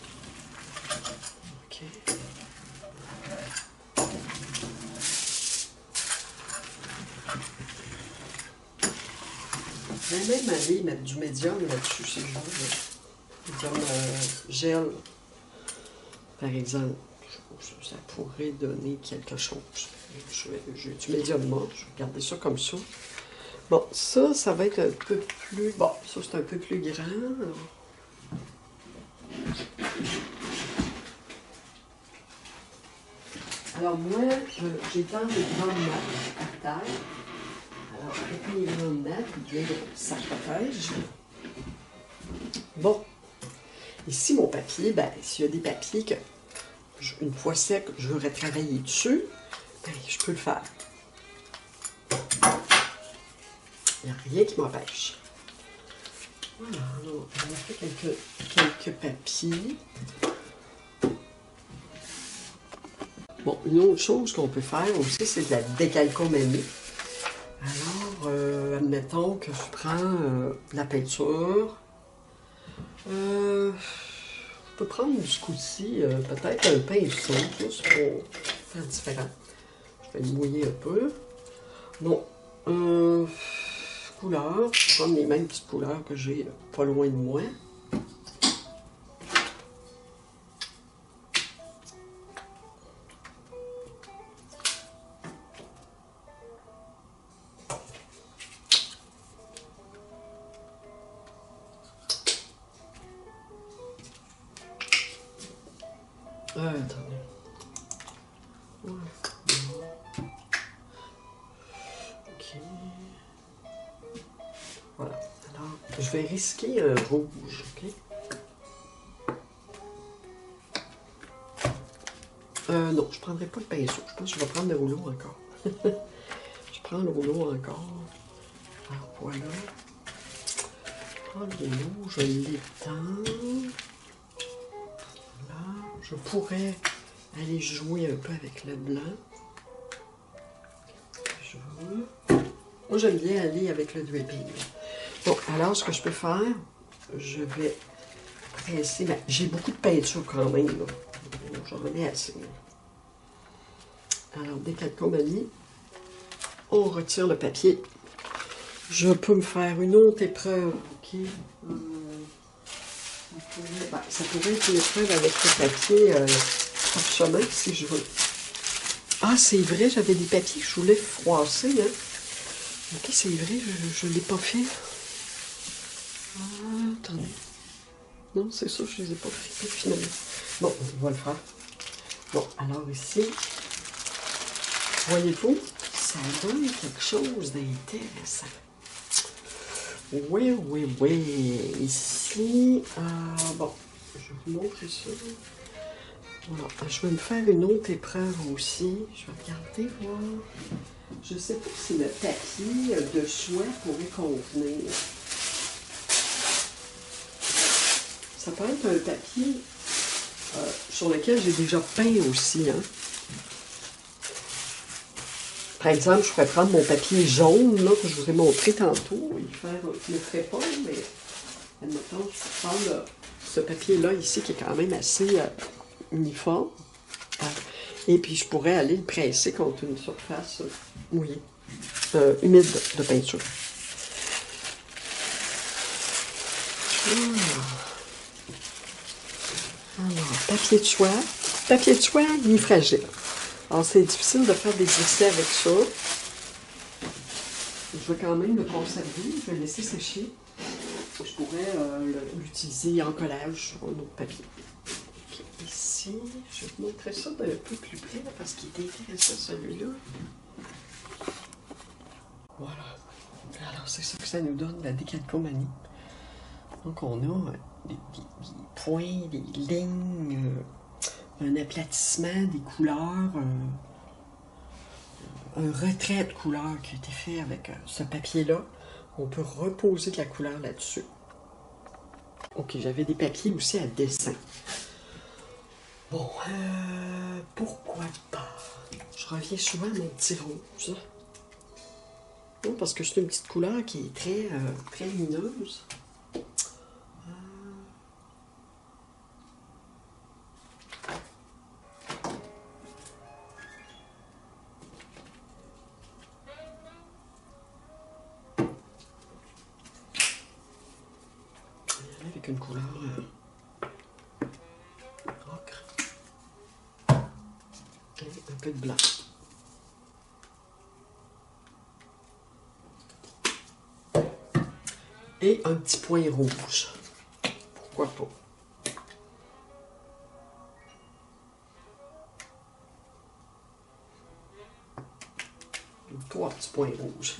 OK. Je vais même aller mettre du médium là-dessus, si je veux. Médium gel, par exemple. Ça pourrait donner quelque chose. J'ai du médium mort, je vais garder ça comme ça. Bon, ça va être un peu plus... Bon, ça c'est un peu plus grand. Alors moi, j'ai tant de grandes nattes à terre. Alors, avec mes grandes nattes, il y a le sac à pêche. Bon, ici mon papier, ben, s'il y a des papiers que, une fois sec, je voudrais travailler dessus, ben, je peux le faire. Il n'y a rien qui m'empêche. Voilà, alors, on a fait quelques papiers. Bon, une autre chose qu'on peut faire aussi, c'est de la décalcomanie. Alors, admettons que je prends de la peinture. On peut prendre du coup-ci, peut-être un pinceau, juste pour faire différent. Je vais le mouiller un peu. Non, Couleurs. Je vais prendre les mêmes petites couleurs que j'ai pas loin de moi. Attendez. Ouais. Ok. Voilà. Alors, je vais risquer un rouge, ok? Non, je ne prendrai pas le pinceau. Je pense que je vais prendre le rouleau encore. Je prends le rouleau encore. Alors, voilà. Je prends le rouleau, je l'étends. Là, je pourrais aller jouer un peu avec le blanc. Moi, j'aime bien aller avec le draping. Bon, alors, ce que je peux faire, je vais presser. Ben, j'ai beaucoup de peinture quand même, là. J'en remets assez. Alors, décalcomanie, on retire le papier. Je peux me faire une autre épreuve, ok? Ça pourrait être une épreuve avec le papier parchemin, si je veux. Ah, c'est vrai, j'avais des papiers que je voulais froisser, hein? Ok, c'est vrai, je ne l'ai pas fait. Ah, attendez. Non, c'est ça, je ne les ai pas frités finalement. Bon, on va le faire. Bon, alors ici, voyez-vous, ça donne quelque chose d'intéressant. Oui, oui, oui. Ici, bon, je vais vous montrer ça. Voilà. Je vais me faire une autre épreuve aussi. Je vais regarder, voir. Je ne sais pas si le papier de soie pourrait convenir. Ça peut être un papier sur lequel j'ai déjà peint aussi. Hein. Par exemple, je pourrais prendre mon papier jaune là, que je vous ai montré tantôt et faire, je ne le ferai pas, mais admettons, je peux prendre ce papier-là ici qui est quand même assez uniforme. Et puis, je pourrais aller le presser contre une surface mouillée, humide de peinture. Alors, papier de soie. Papier de soie mi-fragile. Alors, c'est difficile de faire des essais avec ça. Je vais quand même le conserver. Je vais le laisser sécher. Je pourrais l'utiliser en collage sur un autre papier. Okay, ici, je vais vous montrer ça d'un peu plus près parce qu'il est intéressant celui-là. Voilà. Alors, c'est ça que ça nous donne, la décalcomanie. Donc, on a des points, des lignes, un aplatissement des couleurs, un retrait de couleurs qui a été fait avec ce papier-là. On peut reposer de la couleur là-dessus. Ok, j'avais des papiers aussi à dessin. Bon, pourquoi pas? Je reviens souvent à mon petit rose. Non, parce que c'est une petite couleur qui est très, très lumineuse. Avec une couleur ocre. Et un peu de blanc. Et un petit point rouge. Pourquoi pas? Trois petits points rouges.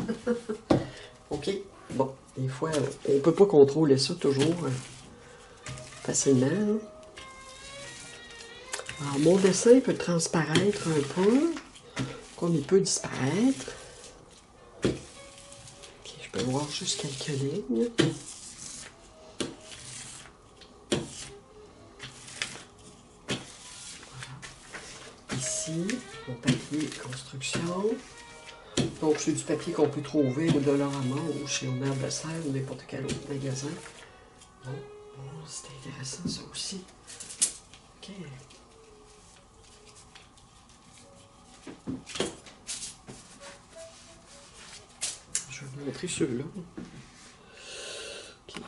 OK? Bon, des fois, on ne peut pas contrôler ça toujours facilement. Hein? Alors, mon dessin peut transparaître un peu, comme il peut disparaître. OK, je peux voir juste quelques lignes. Ici, mon papier construction. Donc, c'est du papier qu'on peut trouver au Dollarama ou chez Honneur de Serre ou n'importe quel autre magasin. Bon, c'est intéressant ça aussi. OK. montrer ceux-là. Okay.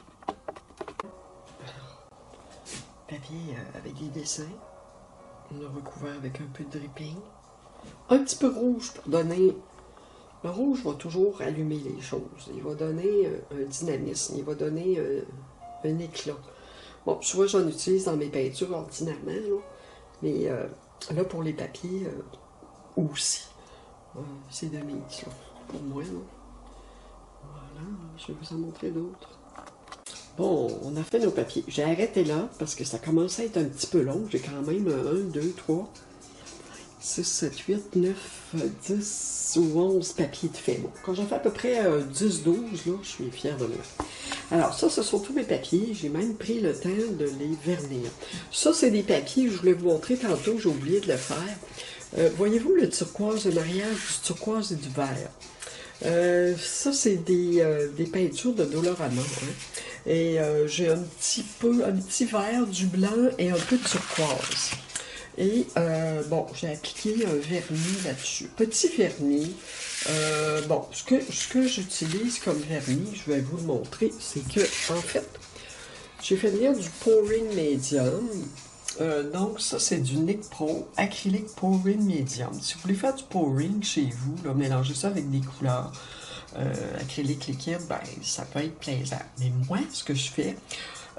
Papier avec des dessins. On a recouvert avec un peu de dripping. Un petit peu rouge pour donner... Le rouge va toujours allumer les choses. Il va donner un dynamisme. Il va donner un éclat. Bon, souvent j'en utilise dans mes peintures ordinairement, là. Mais là, pour les papiers, aussi. C'est de mise, là, pour moi, là. Voilà, je vais vous en montrer d'autres. Bon, on a fait nos papiers. J'ai arrêté là parce que ça commence à être un petit peu long. J'ai quand même 1, 2, 3, 6, 7, 8, 9, 10 ou 11 papiers de fait. Bon, quand j'ai fait à peu près 10, 12, là, je suis fière de moi. Alors ça, ce sont tous mes papiers. J'ai même pris le temps de les vernir. Ça, c'est des papiers, je voulais vous montrer tantôt, j'ai oublié de le faire. Voyez-vous le turquoise, le mariage du turquoise et du vert? Ça, c'est des peintures de Dolorama. Hein? Et j'ai un petit vert, du blanc et un peu de turquoise. Et bon, j'ai appliqué un vernis là-dessus. Petit vernis. Bon, ce que j'utilise comme vernis, je vais vous le montrer, c'est que, en fait, j'ai fait venir du pouring medium. Donc, ça, c'est du Nick Pro acrylique pouring medium. Si vous voulez faire du pouring chez vous, là, mélangez ça avec des couleurs acrylique liquide, ben, ça peut être plaisant. Mais moi, ce que je fais,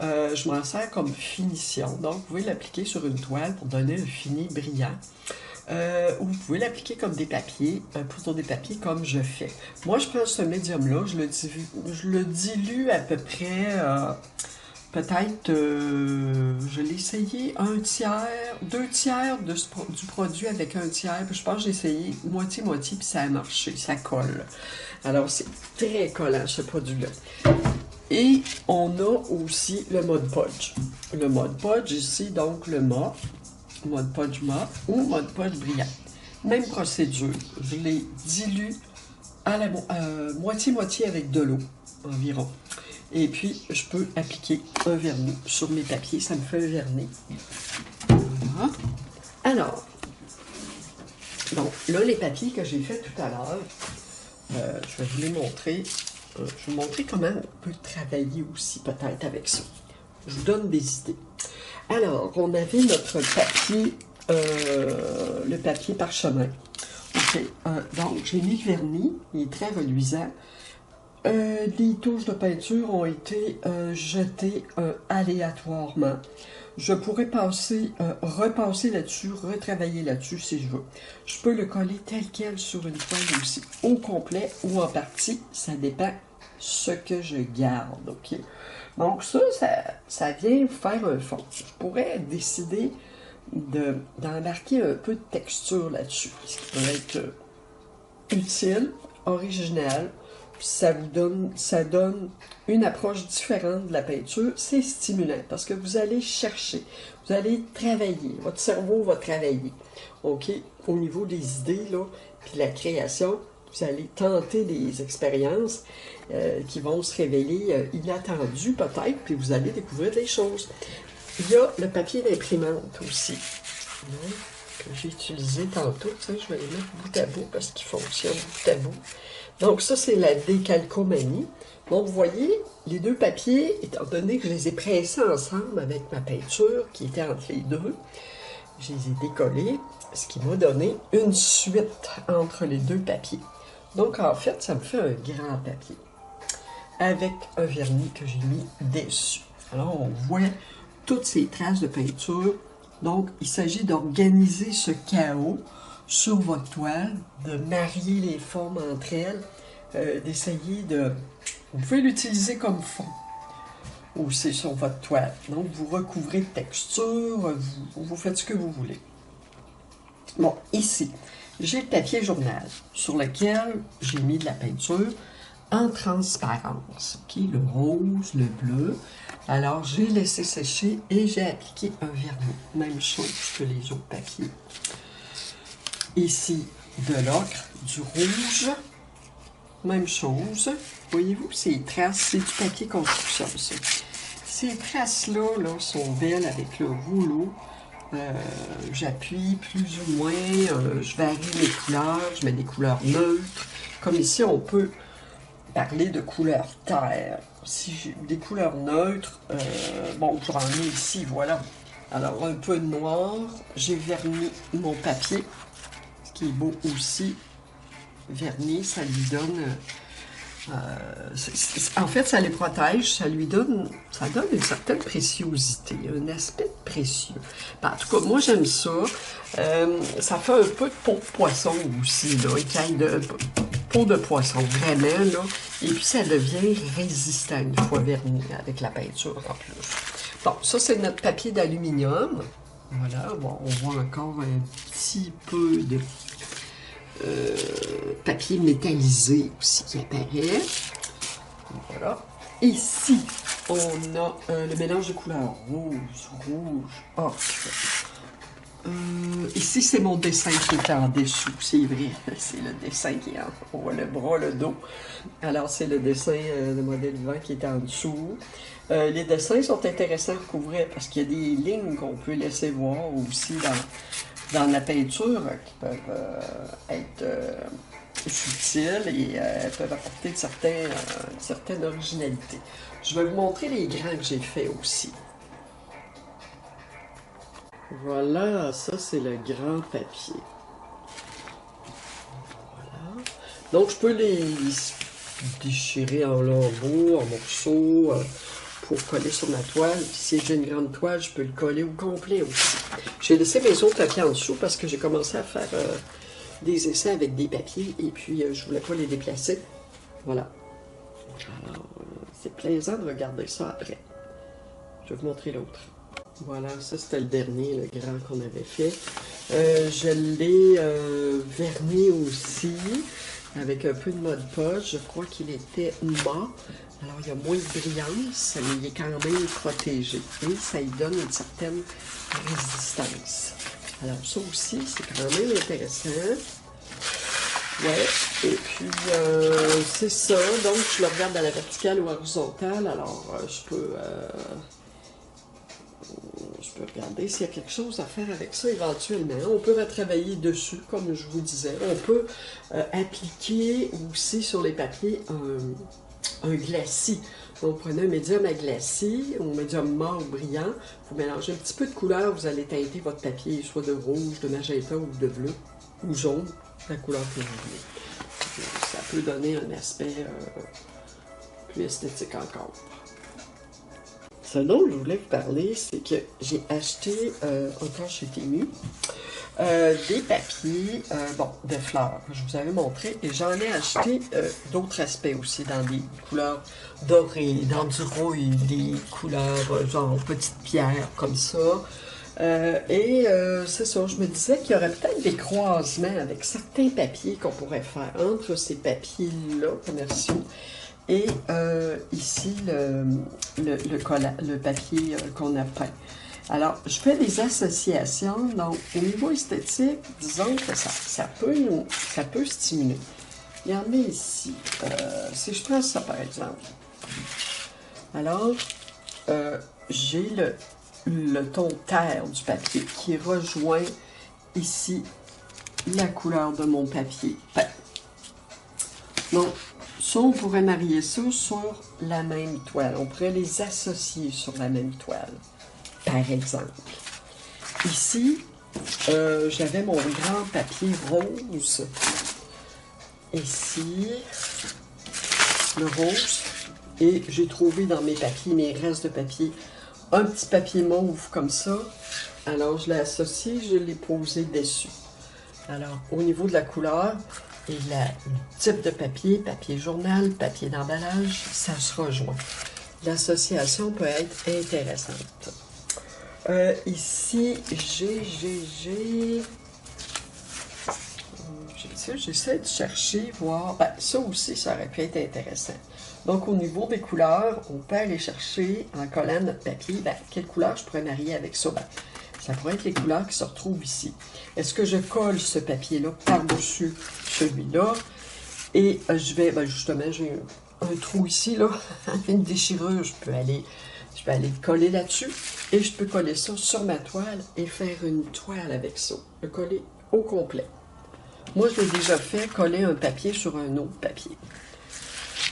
je m'en sers comme finition. Donc, vous pouvez l'appliquer sur une toile pour donner un fini brillant. Ou vous pouvez l'appliquer comme des papiers, plutôt des papiers comme je fais. Moi, je prends ce médium-là, je le dilue à peu près, peut-être, je l'ai essayé 1/3, 2/3 du produit avec 1/3, puis je pense que j'ai essayé moitié-moitié, puis ça a marché, ça colle. Alors, c'est très collant, ce produit-là. Et on a aussi le Mod Podge. Le Mod Podge ici, donc le mat, Mod Podge mat ou Mod Podge brillant. Même procédure. Je les dilue à la moitié-moitié avec de l'eau environ. Et puis, je peux appliquer un vernis sur mes papiers. Ça me fait un vernis. Voilà. Alors, donc là, les papiers que j'ai fait tout à l'heure, je vais vous les montrer. Je vais vous montrer comment on peut travailler aussi peut-être avec ça. Je vous donne des idées. Alors, on avait notre papier, le papier parchemin. OK. Donc, j'ai mis le vernis. Il est très reluisant. Les touches de peinture ont été jetées aléatoirement. Je pourrais repasser là-dessus, retravailler là-dessus si je veux. Je peux le coller tel quel sur une toile aussi, au complet ou en partie. Ça dépend ce que je garde, OK? Donc ça vient faire un fond. Je pourrais décider d'embarquer un peu de texture là-dessus, ce qui peut être utile, original. Ça donne une approche différente de la peinture. C'est stimulant parce que vous allez chercher, vous allez travailler, votre cerveau va travailler, OK? Au niveau des idées, là, puis de la création, vous allez tenter des expériences qui vont se révéler inattendues peut-être, puis vous allez découvrir des choses. Il y a le papier d'imprimante aussi, hein, que j'ai utilisé tantôt. Ça, je vais les mettre bout à bout parce qu'il fonctionne bout à bout. Donc ça, c'est la décalcomanie. Donc vous voyez, les deux papiers, étant donné que je les ai pressés ensemble avec ma peinture qui était entre les deux, je les ai décollés, ce qui m'a donné une suite entre les deux papiers. Donc en fait, ça me fait un grand papier avec un vernis que j'ai mis dessus. Alors on voit toutes ces traces de peinture. Donc il s'agit d'organiser ce chaos sur votre toile, de marier les formes entre elles, d'essayer de... Vous pouvez l'utiliser comme fond aussi sur votre toile. Donc, vous recouvrez de texture, vous faites ce que vous voulez. Bon, ici, j'ai le papier journal sur lequel j'ai mis de la peinture en transparence. OK, le rose, le bleu. Alors, j'ai laissé sécher et j'ai appliqué un vernis. Même chose que les autres papiers. Ici, de l'ocre, du rouge, même chose. Voyez-vous, ces traces, c'est du papier construction, ça. Ces traces-là là, sont belles avec le rouleau. J'appuie plus ou moins, je varie les couleurs, je mets des couleurs neutres. Comme ici, on peut parler de couleur terre. Si j'ai des couleurs neutres, bon, j'en ai ici, voilà. Alors, un peu de noir, j'ai verni mon papier, ce qui est beau aussi. Verni, ça lui donne... en fait, ça les protège, ça donne une certaine préciosité, un aspect précieux. Ben, en tout cas, moi, j'aime ça. Ça fait un peu de peau de poisson aussi, là, écaille de peau de poisson, vraiment, là. Et puis, ça devient résistant une fois verni avec la peinture en plus. Bon, ça, c'est notre papier d'aluminium. Voilà, bon, on voit encore un petit peu de papier métallisé aussi qui apparaît. Voilà. Ici, on a le mélange de couleurs rouge, ocre. Ici, c'est mon dessin qui est en dessous, c'est vrai. C'est le dessin qui est en... On voit le bras, le dos. Alors, c'est le dessin de modèle vivant qui est en dessous. Les dessins sont intéressants à couvrir parce qu'il y a des lignes qu'on peut laisser voir aussi dans la peinture qui peuvent être subtiles et peuvent apporter une certaine originalité. Je vais vous montrer les grands que j'ai faits aussi. Voilà, ça c'est le grand papier. Voilà. Donc je peux les déchirer en lambeaux, en morceaux, pour coller sur ma toile. Puis si j'ai une grande toile, je peux le coller au complet aussi. J'ai laissé mes autres papiers en dessous parce que j'ai commencé à faire des essais avec des papiers et puis je voulais pas les déplacer. Voilà. Alors, c'est plaisant de regarder ça après. Je vais vous montrer l'autre. Voilà, ça c'était le dernier, le grand qu'on avait fait. Je l'ai verni aussi avec un peu de Mod Podge. Je crois qu'il était mat. Alors il y a moins de brillance, mais il est quand même protégé. Et ça lui donne une certaine résistance. Alors ça aussi, c'est quand même intéressant. Ouais, et puis c'est ça. Donc je le regarde à la verticale ou horizontale. Alors je peux regarder s'il y a quelque chose à faire avec ça éventuellement. On peut retravailler dessus, comme je vous disais. On peut appliquer aussi sur les papiers un glacis. Donc, prenez un médium à glacis, ou un médium mat ou brillant. Vous mélangez un petit peu de couleur, vous allez teinter votre papier, soit de rouge, de magenta ou de bleu, ou jaune, la couleur que vous voulez. Ça peut donner un aspect plus esthétique encore. Ce dont je voulais vous parler, c'est que j'ai acheté, encore chez Temu, des papiers, de fleurs, que je vous avais montré, et j'en ai acheté d'autres aspects aussi, dans des couleurs dorées, dans du rouille, des couleurs, genre petites pierres, comme ça. C'est ça, je me disais qu'il y aurait peut-être des croisements avec certains papiers qu'on pourrait faire entre ces papiers-là, commerciaux, et ici, le papier qu'on a peint. Alors, je fais des associations. Donc, au niveau esthétique, disons que ça peut stimuler. Regardez ici. Si je prends ça, par exemple. Alors, j'ai le ton terre du papier qui rejoint ici la couleur de mon papier peint. Donc, ça, on pourrait marier ça sur la même toile. On pourrait les associer sur la même toile, par exemple. Ici, j'avais mon grand papier rose. Ici, le rose. Et j'ai trouvé dans mes papiers, mes restes de papier, un petit papier mauve comme ça. Alors, je l'ai associé, je l'ai posé dessus. Alors, au niveau de la couleur, et le type de papier, papier journal, papier d'emballage, ça se rejoint. L'association peut être intéressante. Ici, j'essaie de chercher, voir... Ben, ça aussi, ça aurait pu être intéressant. Donc, au niveau des couleurs, on peut aller chercher, en collant notre papier, ben, quelle couleur je pourrais marier avec ça? Ben, ça pourrait être les couleurs qui se retrouvent ici. Est-ce que je colle ce papier-là par-dessus celui-là? Et je vais, ben justement, j'ai un trou ici, là, une déchirure, je peux aller coller là-dessus. Et je peux coller ça sur ma toile et faire une toile avec ça. Le coller au complet. Moi, je l'ai déjà fait, coller un papier sur un autre papier.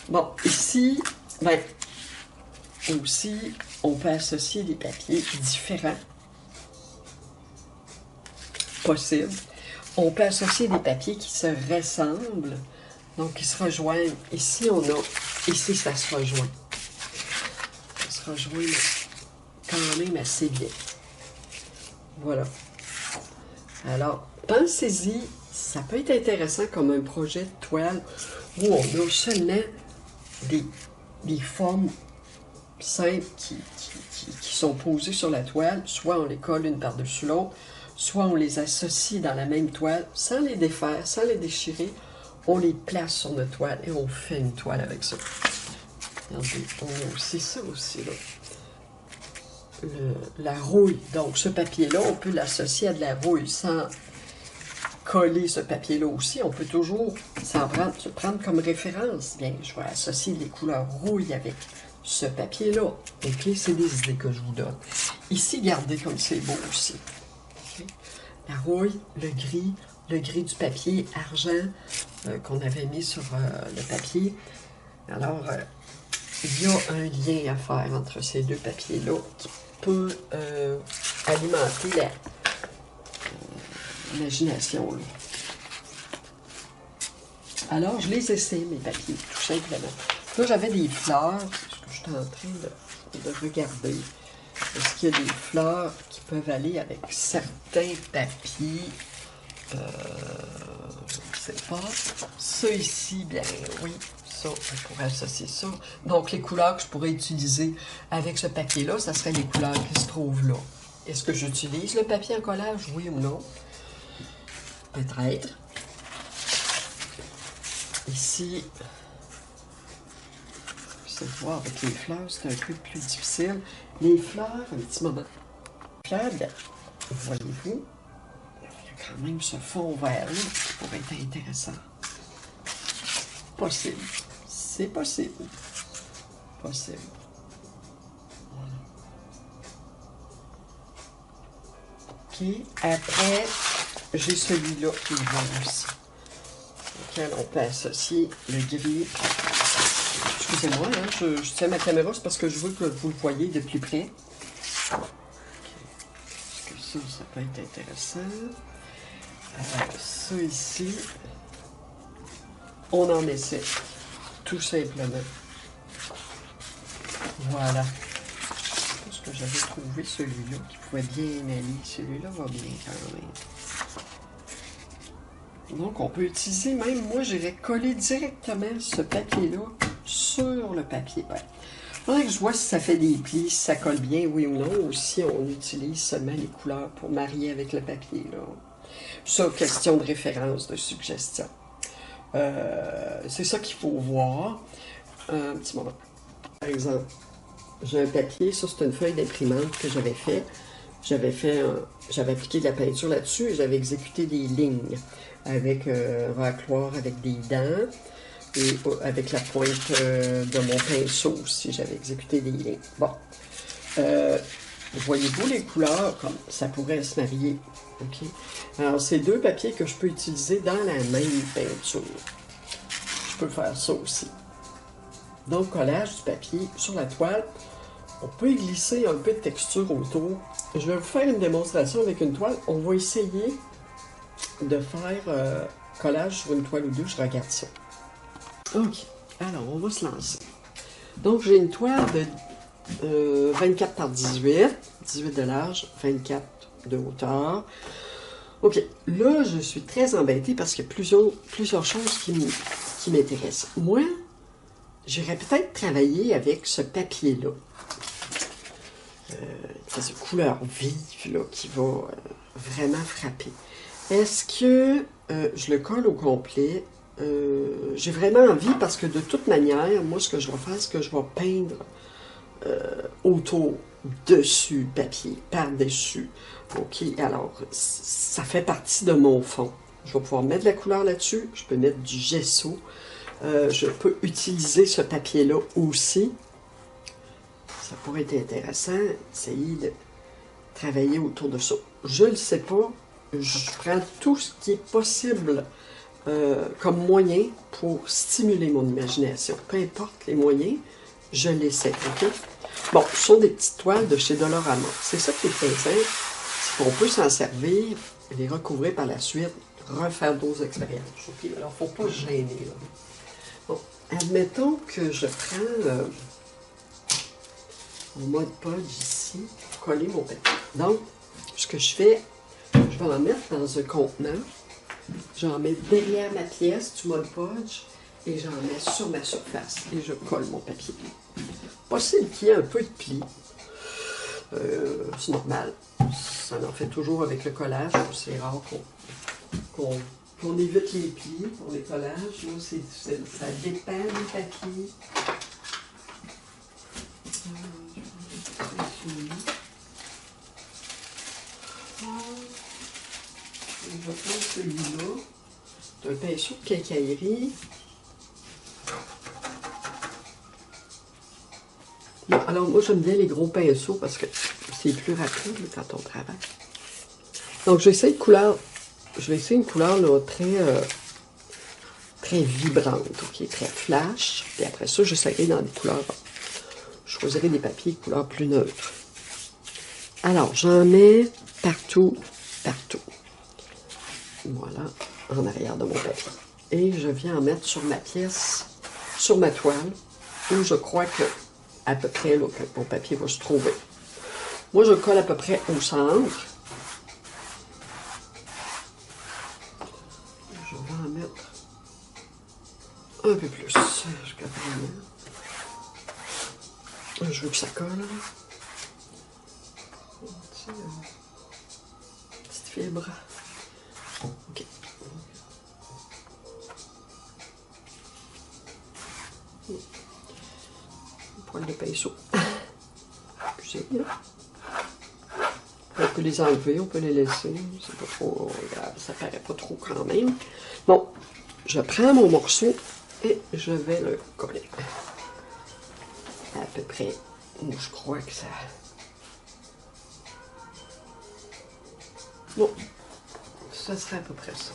Bon, ici, ben, aussi, on peut associer des papiers différents. Possible. On peut associer des papiers qui se ressemblent, donc qui se rejoignent. Ici, on a, ici, ça se rejoint. Ça se rejoint quand même assez bien. Voilà. Alors, pensez-y, ça peut être intéressant comme un projet de toile où on a seulement des formes simples qui sont posées sur la toile, soit on les colle une par-dessus l'autre, soit on les associe dans la même toile, sans les défaire, sans les déchirer, on les place sur notre toile et on fait une toile avec ça. Regardez, on a aussi ça aussi, là. La rouille. Donc, ce papier-là, on peut l'associer à de la rouille sans coller ce papier-là aussi. On peut toujours se prendre comme référence. Bien, je vais associer les couleurs rouille avec ce papier-là. OK? C'est des idées que je vous donne. Ici, regardez comme c'est beau aussi. Okay? La rouille, le gris du papier argent qu'on avait mis sur le papier. Alors, il y a un lien à faire entre ces deux papiers-là qui peut alimenter l'imagination. Alors, je les essaie, mes papiers, tout simplement. Là, j'avais des fleurs, ce que je suis en train de regarder. Est-ce qu'il y a des fleurs qui peuvent aller avec certains papiers? Je ne sais pas. Ça ici, bien oui. Ça, on pourrait associer ça. Donc, les couleurs que je pourrais utiliser avec ce papier-là, ça serait les couleurs qui se trouvent là. Est-ce que j'utilise le papier en collage, oui ou non? Peut-être. Ici, je sais voir avec les fleurs, c'est un peu plus difficile. Les fleurs, un petit moment. Les fleurs, bien, voyez-vous, il y a quand même ce fond vert-là qui pourrait être intéressant. Possible. C'est possible. Possible. Voilà. OK. Après, j'ai celui-là qui est bon aussi. Auquel on peut associer le gris. Excusez-moi, hein, je tiens ma caméra, c'est parce que je veux que vous le voyez de plus près. Okay. Est-ce que ça peut être intéressant? Ça ici, on en essaie. Tout simplement. Voilà. Je pense que j'avais trouvé celui-là qui pouvait bien aller. Celui-là va bien quand même. Donc, on peut utiliser même, moi, j'irais coller directement ce papier-là sur le papier. Ouais. Il faudrait que je vois si ça fait des plis, si ça colle bien, oui ou non, ou si on utilise seulement les couleurs pour marier avec le papier. Là. Ça, question de référence, de suggestion. C'est ça qu'il faut voir. Un petit moment. Par exemple, j'ai un papier, ça c'est une feuille d'imprimante que j'avais fait. J'avais appliqué de la peinture là-dessus et j'avais exécuté des lignes avec un racloir avec des dents et avec la pointe de mon pinceau aussi, j'avais exécuté des lignes. Bon. Voyez-vous les couleurs, comme ça pourrait se marier. OK? Alors, c'est deux papiers que je peux utiliser dans la même peinture. Je peux faire ça aussi. Donc, collage du papier sur la toile. On peut y glisser un peu de texture autour. Je vais vous faire une démonstration avec une toile. On va essayer de faire collage sur une toile ou deux. Je regarde ça. OK. Alors, on va se lancer. Donc, j'ai une toile de 24 par 18. 18 de large, 24 de hauteur. OK. Là, je suis très embêtée parce qu'il y a plusieurs choses qui m'intéressent. Moi, j'irais peut-être travailler avec ce papier-là. C'est une couleur vive là, qui va vraiment frapper. Est-ce que je le colle au complet? J'ai vraiment envie parce que de toute manière, moi ce que je vais faire, c'est que je vais peindre autour, dessus le papier, par-dessus. OK, alors ça fait partie de mon fond. Je vais pouvoir mettre de la couleur là-dessus, je peux mettre du gesso. Je peux utiliser ce papier-là aussi. Ça pourrait être intéressant, essayer de travailler autour de ça. Je ne le sais pas, je prends tout ce qui est possible comme moyen pour stimuler mon imagination. Peu importe les moyens, je l'essaie, ok? Bon, ce sont des petites toiles de chez Dollarama. C'est ça qui est plaisant, c'est qu'on peut s'en servir, les recouvrir par la suite, refaire d'autres expériences, ok? Alors, il ne faut pas se gêner, là. Bon, admettons que je prends mon mode podge ici, pour coller mon papier. Donc, ce que je fais, je vais en mettre dans un contenant. J'en mets derrière ma pièce du mode podge et j'en mets sur ma surface et je colle mon papier. Possible qu'il y ait un peu de pli. C'est normal. Ça en fait toujours avec le collage. C'est rare qu'on évite les plis pour les collages. Là, ça dépend du papier. Je vais prendre celui-là. C'est un pinceau de quincaillerie. Bon, alors moi j'aime bien les gros pinceaux parce que c'est plus rapide quand on travaille. Donc je vais essayer une couleur là, très vibrante, ok, très flash. Puis après ça, j'essaierai dans des couleurs. Je choisirai des papiers de couleurs plus neutres. Alors j'en mets partout, partout. Voilà, en arrière de mon papier. Et je viens en mettre sur ma pièce, sur ma toile, où je crois que, à peu près, là, que mon papier va se trouver. Moi, je colle à peu près au centre. Je vais en mettre un peu plus, jusqu'à vraiment. Je veux que ça colle. Petite fibre. OK. Poil de pinceau. On peut les enlever, on peut les laisser. C'est pas trop grave, ça paraît pas trop quand même. Bon, je prends mon morceau et je vais le coller. À peu près où je crois que ça... Bon, ça serait à peu près ça.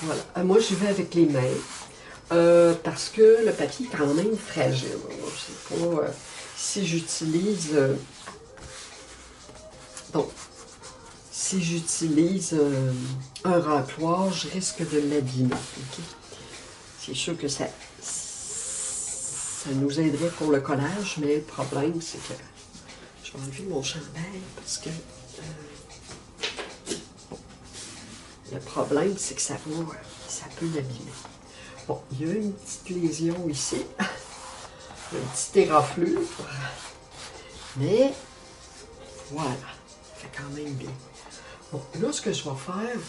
Voilà. Moi, j'y vais avec les mains. Parce que le papier est quand même fragile. Je sais pas si j'utilise... donc, si j'utilise un remploir, je risque de l'abîmer. Okay? C'est sûr que ça nous aiderait pour le collage, mais le problème, c'est que je vais enlever mon chandail parce que le problème, c'est que ça peut l'abîmer. Bon, il y a une petite lésion ici, une petite éraflure, mais voilà, ça fait quand même bien. Bon, là, ce que je vais faire,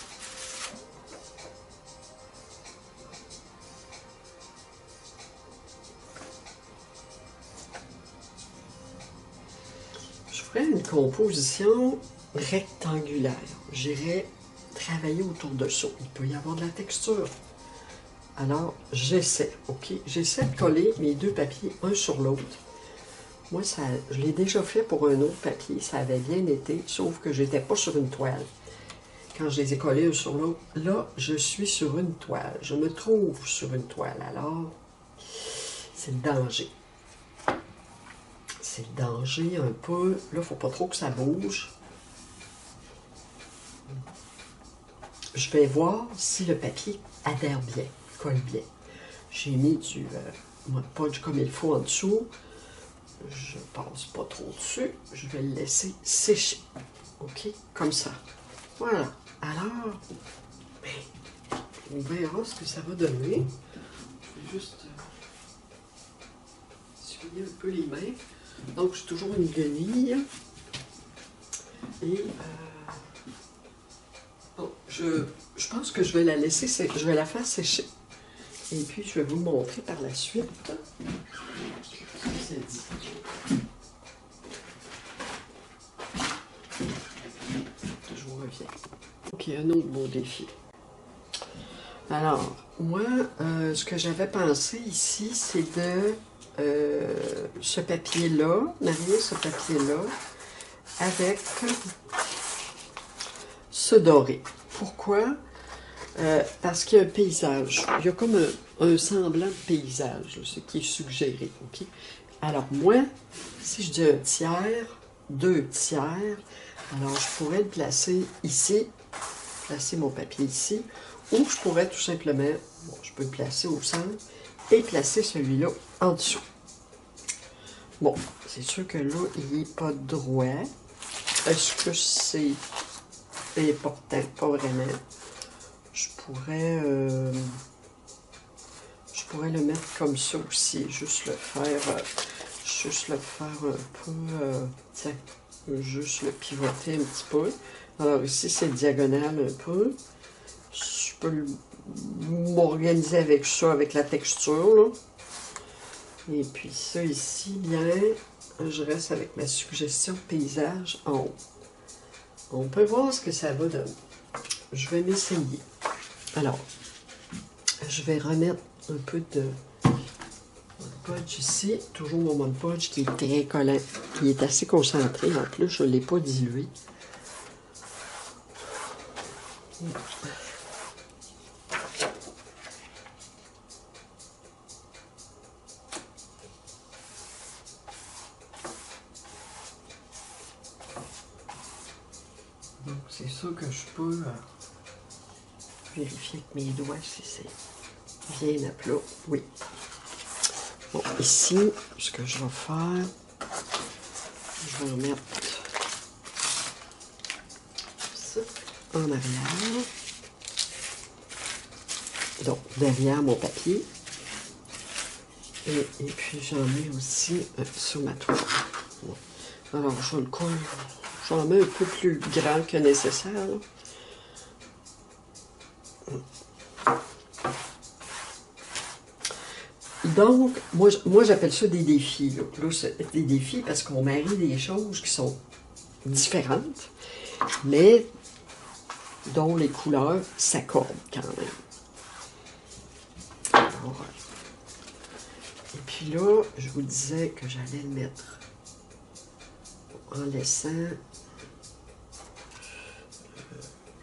je ferai une composition rectangulaire. J'irai travailler autour de ça. Il peut y avoir de la texture. Alors, j'essaie, ok? J'essaie de coller mes deux papiers un sur l'autre. Moi, je l'ai déjà fait pour un autre papier. Ça avait bien été, sauf que je n'étais pas sur une toile. Quand je les ai collés un sur l'autre, là, je suis sur une toile. Je me trouve sur une toile. Alors, c'est le danger. C'est le danger un peu. Là, il ne faut pas trop que ça bouge. Je vais voir si le papier adhère bien, colle bien. J'ai mis du mode podge comme il faut en dessous. Je passe pas trop dessus. Je vais le laisser sécher. OK? Comme ça. Voilà. Alors, on verra ce que ça va donner. Je vais juste essuyer un peu les mains. Donc, j'ai toujours une guenille. Et bon, je pense que je vais la laisser, je vais la faire sécher. Et puis, je vais vous montrer par la suite. C'est dit. Je vous reviens. Ok, un autre beau défi. Alors, moi, ce que j'avais pensé ici, c'est de ce papier-là, marier ce papier-là avec ce doré. Pourquoi? Parce qu'il y a un paysage. Il y a comme un semblant de paysage, là, ce qui est suggéré. OK? Alors moi, si je dis un tiers, 2 tiers, alors je pourrais le placer ici, placer mon papier ici, ou je pourrais tout simplement, bon, je peux le placer au centre et placer celui-là en dessous. Bon, c'est sûr que là, il n'est pas droit. Est-ce que c'est important? Pas vraiment. Je pourrais le mettre comme ça aussi, juste le faire un peu, tiens, juste le pivoter un petit peu. Alors ici, c'est diagonal un peu. Je peux m'organiser avec ça, avec la texture, là. Et puis ça ici, bien, je reste avec ma suggestion paysage en haut. On peut voir ce que ça va donner. Je vais m'essayer. Alors, je vais remettre un peu de Mod Podge ici. Toujours mon Mod Podge qui est très collant, qui est assez concentré. En plus, je ne l'ai pas dilué. Donc, c'est sûr que je peux vérifier avec mes doigts si c'est bien à plat. Oui. Bon, ici, ce que je vais faire, je vais remettre ça en arrière. Donc, derrière mon papier. Et puis, j'en mets aussi sur ma toile. Bon. Alors, je le colle. J'en mets un peu plus grand que nécessaire, là. Donc, moi j'appelle ça des défis. Là, c'est des défis parce qu'on marie des choses qui sont différentes, mais dont les couleurs s'accordent quand même. Alors, et puis là, je vous disais que j'allais le mettre en laissant...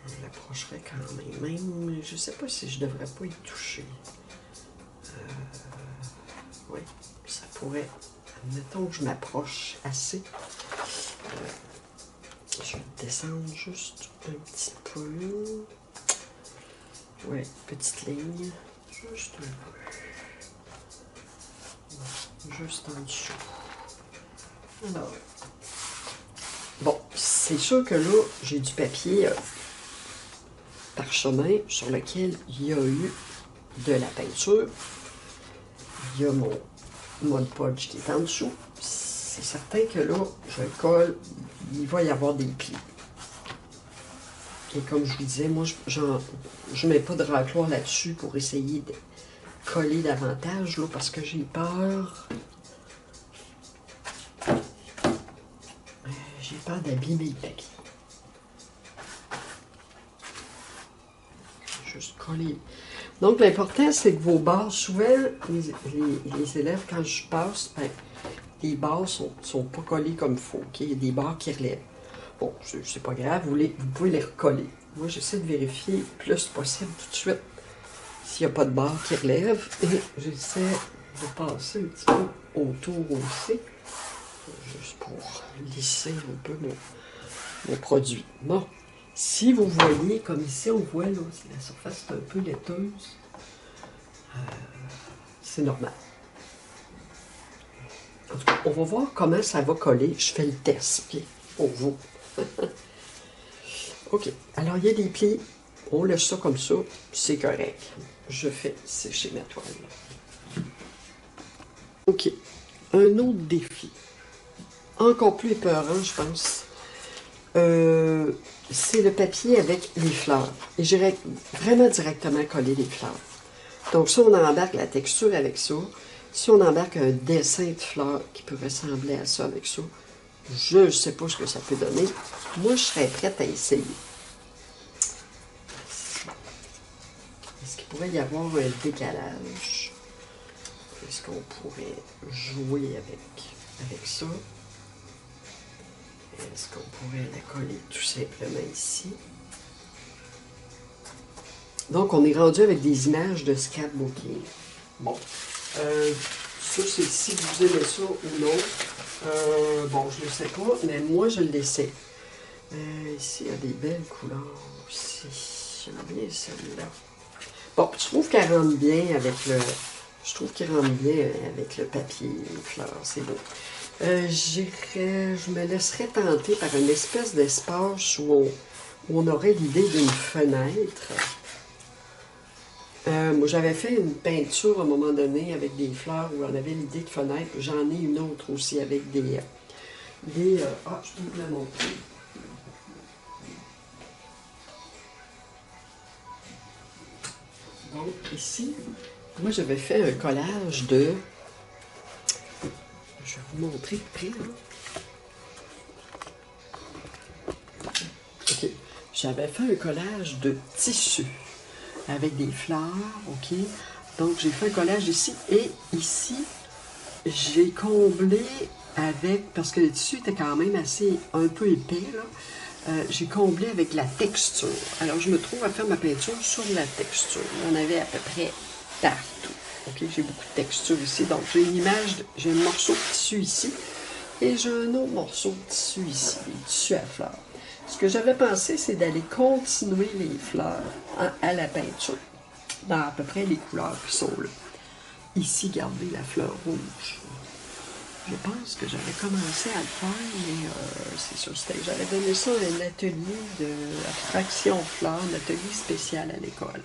je l'approcherai quand même. Je ne sais pas si je devrais pas y toucher. Oui, ça pourrait... Admettons que je m'approche assez. Je vais descendre juste un petit peu. Oui, petite ligne. Juste un peu. Juste en dessous. Alors, bon, c'est sûr que là, j'ai du papier parchemin sur lequel il y a eu de la peinture. Il y a mon Mod Podge qui est en dessous. C'est certain que là, je le colle, il va y avoir des plis. Et comme je vous disais, moi, je ne mets pas de racloir là-dessus pour essayer de coller davantage, là, parce que j'ai peur. J'ai peur d'abîmer le papier. Juste coller. Donc, l'important, c'est que vos barres, souvent, les élèves, quand je passe, ben, les barres sont pas collées comme il faut. Okay? Il y a des barres qui relèvent. Bon, c'est pas grave, vous pouvez les recoller. Moi, j'essaie de vérifier le plus possible tout de suite s'il n'y a pas de barre qui relève. Et j'essaie de passer un petit peu autour aussi, juste pour lisser un peu mon produit. Bon, si vous voyez, comme ici, on voit, là, la surface est un peu laiteuse, c'est normal. En tout cas, on va voir comment ça va coller. Je fais le test, okay, pour vous. OK. Alors, il y a des plis. On laisse ça comme ça. C'est correct. Je fais sécher ma toile. OK. Un autre défi. Encore plus épeurant, je pense. C'est le papier avec les fleurs. Et j'irai vraiment directement coller les fleurs. Donc, si on embarque la texture avec ça, si on embarque un dessin de fleurs qui peut ressembler à ça avec ça, je ne sais pas ce que ça peut donner. Moi, je serais prête à essayer. Est-ce qu'il pourrait y avoir un décalage? Est-ce qu'on pourrait jouer avec ça? Est-ce qu'on pourrait la coller tout simplement ici? Donc, on est rendu avec des images de scrapbooking. Bon. Ça, c'est si vous aimez ça ou non. Bon, je ne le sais pas, mais moi, je le laissais. Ici, il y a des belles couleurs aussi. J'aime bien celle-là. Bon, je trouve qu'elle rentre bien avec le... Je trouve qu'elle rentre bien avec le papier, les fleurs, c'est beau. Je me laisserais tenter par une espèce d'espace où on aurait l'idée d'une fenêtre. Moi, j'avais fait une peinture à un moment donné avec des fleurs où on avait l'idée de fenêtre. J'en ai une autre aussi avec des ah, je peux vous la montrer. Donc, ici, moi, j'avais fait un collage de... Je vais vous montrer de près, là. OK. J'avais fait un collage de tissu avec des fleurs, OK? Donc, j'ai fait un collage ici. Et ici, j'ai comblé avec... Parce que le tissu était quand même assez... un peu épais, là. J'ai comblé avec la texture. Alors, je me trouve à faire ma peinture sur la texture. Il y en avait à peu près partout. OK? J'ai beaucoup de texture ici. Donc, j'ai une image... J'ai un morceau de tissu ici. Et j'ai un autre morceau de tissu ici. Des tissus à fleurs. Ce que j'avais pensé, c'est d'aller continuer les fleurs à la peinture, dans à peu près les couleurs qui sont là. Ici, regardez la fleur rouge. Je pense que j'avais commencé à le faire, mais c'est sûr, j'avais donné ça à un atelier d'abstraction fleurs, un atelier spécial à l'école.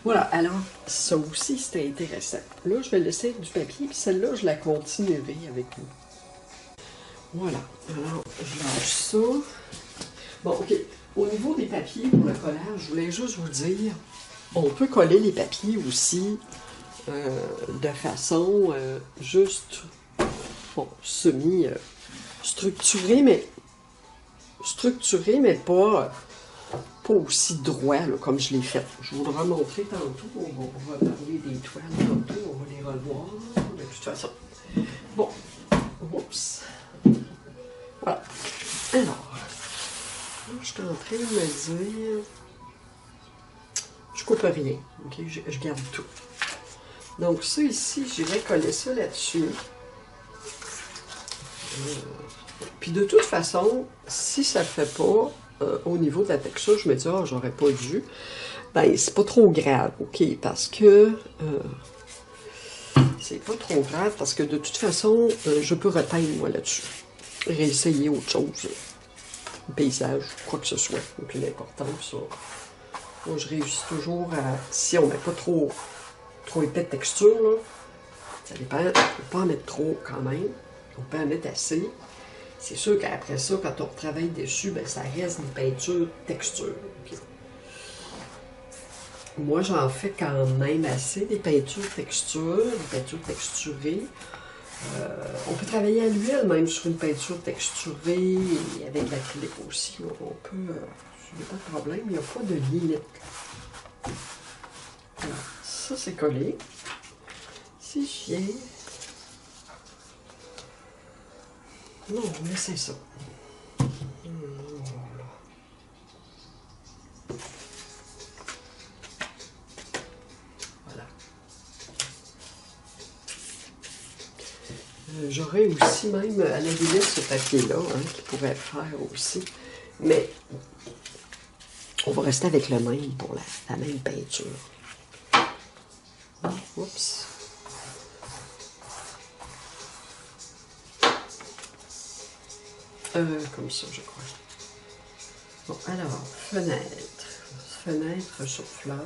Voilà, alors, ça aussi, c'était intéressant. Là, je vais laisser du papier, puis celle-là, je la continuerai avec vous. Voilà, alors, je lâche ça. Bon, OK. Au niveau des papiers pour le collage, je voulais juste vous dire, on peut coller les papiers aussi de façon juste, bon, semi-structurée, pas aussi droit là, comme je l'ai fait. Je vous le remontrer tantôt. On va parler des toiles tantôt, on va les revoir de toute façon. Bon, oups. Voilà. Alors, je suis en train de me dire, je coupe rien, ok? Je garde tout. Donc ça ici, j'irai coller ça là-dessus. Puis de toute façon, si ça ne fait pas au niveau de la texture, je me dis, ah, j'aurais pas dû. Ben, c'est pas trop grave, ok? Parce que c'est pas trop grave, parce que de toute façon, je peux repeindre moi là-dessus. Réessayer autre chose. Paysage, quoi que ce soit. Donc l'important, ça. Moi, je réussis toujours à... Si on met pas trop épais de texture, là, ça dépend. On ne peut pas en mettre trop quand même. On peut en mettre assez. C'est sûr qu'après ça, quand on travaille dessus, ben, ça reste une peinture texture. Okay. Moi, j'en fais quand même assez des peintures texture, des peintures texturées. On peut travailler à l'huile même sur une peinture texturée et avec l'acrylique aussi. On peut... il n'y a pas de problème, il n'y a pas de limite. Voilà. Ça, c'est collé. Si je viens... Non, mais c'est ça. Voilà. J'aurais aussi même à la limite ce papier-là, hein, qui pourrait faire aussi. Mais on va rester avec le même pour la même peinture. Oups. Comme ça, je crois. Bon, alors, fenêtre. Fenêtre sur fleur.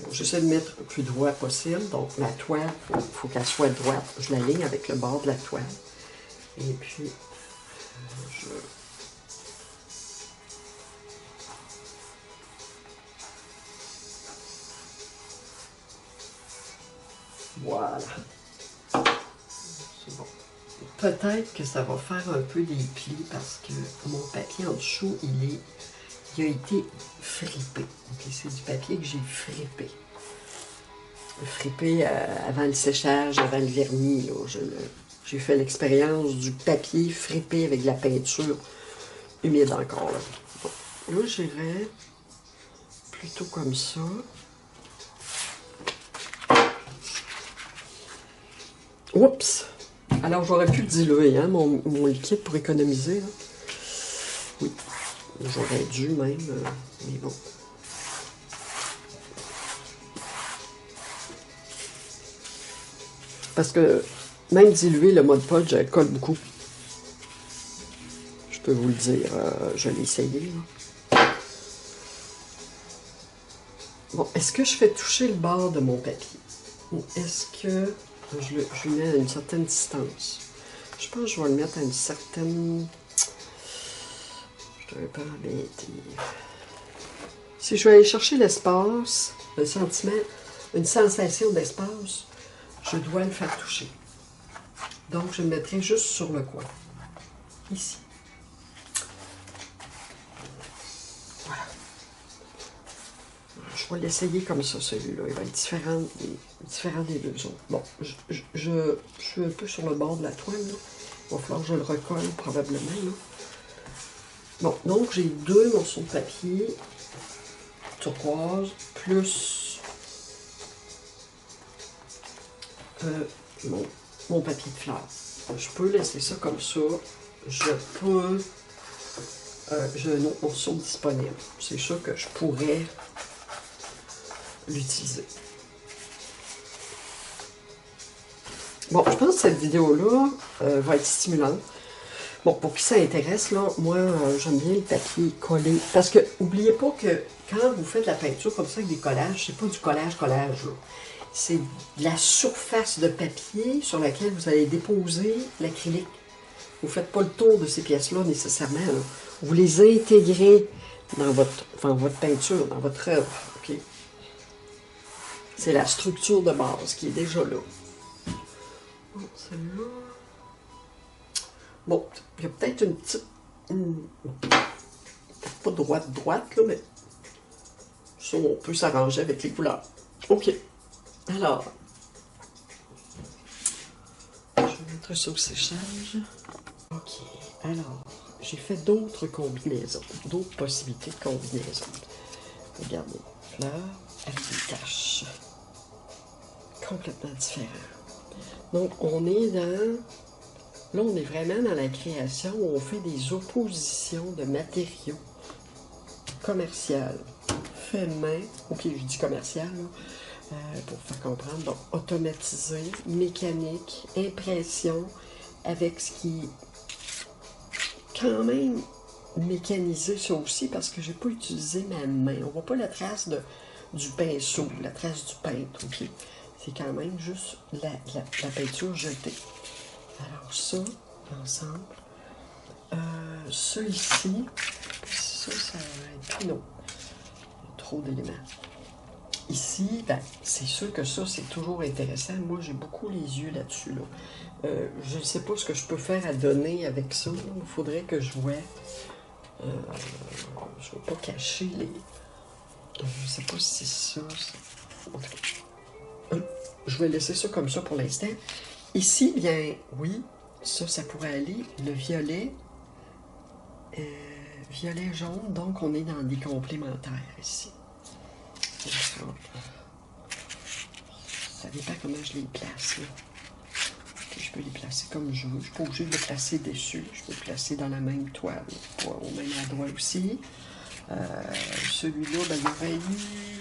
Bon, j'essaie de mettre le plus droit possible. Donc, la toile, il faut qu'elle soit droite. Je l'aligne avec le bord de la toile. Et puis, je... Voilà. C'est bon. Peut-être que ça va faire un peu des plis parce que mon papier en dessous, il a été fripé. Okay, c'est du papier que j'ai fripé. Fripé avant le séchage, avant le vernis. J'ai fait l'expérience du papier fripé avec de la peinture humide encore. Là, bon. Là j'irai plutôt comme ça. Oups! Alors, j'aurais pu le diluer, hein, mon liquide pour économiser. Là. Oui, j'aurais dû même, mais bon. Parce que même diluer le Mod Podge, elle colle beaucoup. Je peux vous le dire, je l'ai essayé. Là. Bon, est-ce que je fais toucher le bord de mon papier? Ou est-ce que je le mets à une certaine distance? Je pense que je vais le mettre à une certaine... Je ne vais pas embêter. Si je vais aller chercher l'espace, un sentiment, une sensation d'espace, je dois le faire toucher. Donc, je le mettrai juste sur le coin. Ici. Voilà. Je vais l'essayer comme ça, celui-là. Il va être différent des deux autres. Bon, je suis un peu sur le bord de la toile. Là. Il va falloir que je le recolle probablement. Là. Bon, donc j'ai 2 morceaux de papier turquoise plus mon papier de fleurs. Je peux laisser ça comme ça. Je peux... j'ai un autre morceau disponible. C'est sûr que je pourrais l'utiliser. Bon, je pense que cette vidéo-là va être stimulante. Bon, pour qui ça intéresse, là, moi, j'aime bien le papier collé. Parce que, n'oubliez pas que quand vous faites de la peinture comme ça avec des collages, c'est pas du collage, c'est de la surface de papier sur laquelle vous allez déposer l'acrylique. Vous ne faites pas le tour de ces pièces-là nécessairement. Là. Vous les intégrez dans votre peinture, dans votre œuvre. Okay? C'est la structure de base qui est déjà là. Bon, celle-là... Bon, il y a peut-être une petite... pas droite, là, mais... Ça, on peut s'arranger avec les couleurs. OK. Alors... Je vais mettre ça au séchage. OK. Alors, j'ai fait d'autres combinaisons. D'autres possibilités de combinaisons. Regardez. Fleurs avec des taches. Complètement différent. Donc, on est dans... Là, on est vraiment dans la création où on fait des oppositions de matériaux commerciaux, fait main, ok, je dis commercial, pour faire comprendre, donc automatisé, mécanique, impression, avec ce qui est quand même mécanisé ça aussi, parce que j'ai pas utilisé ma main. On voit pas la trace du pinceau, la trace du peintre, ok? C'est quand même juste la peinture jetée. Alors ça, ensemble. Ça ici, ça va être pinot. Il y a trop d'éléments. Ici, ben, c'est sûr que ça, c'est toujours intéressant. Moi, j'ai beaucoup les yeux là-dessus. Là. Je ne sais pas ce que je peux faire à donner avec ça. Il faudrait que je vois. Je ne vais pas cacher les... Je ne sais pas si c'est ça. En tout cas, je vais laisser ça comme ça pour l'instant. Ici, bien, oui, ça pourrait aller. Le violet, violet jaune, donc on est dans des complémentaires ici. Ça dépend comment je les place. Là. Je peux les placer comme je veux. Je ne suis pas obligée de les placer dessus. Je peux les placer dans la même toile, au même endroit aussi. Celui-là, ben, il y aurait eu...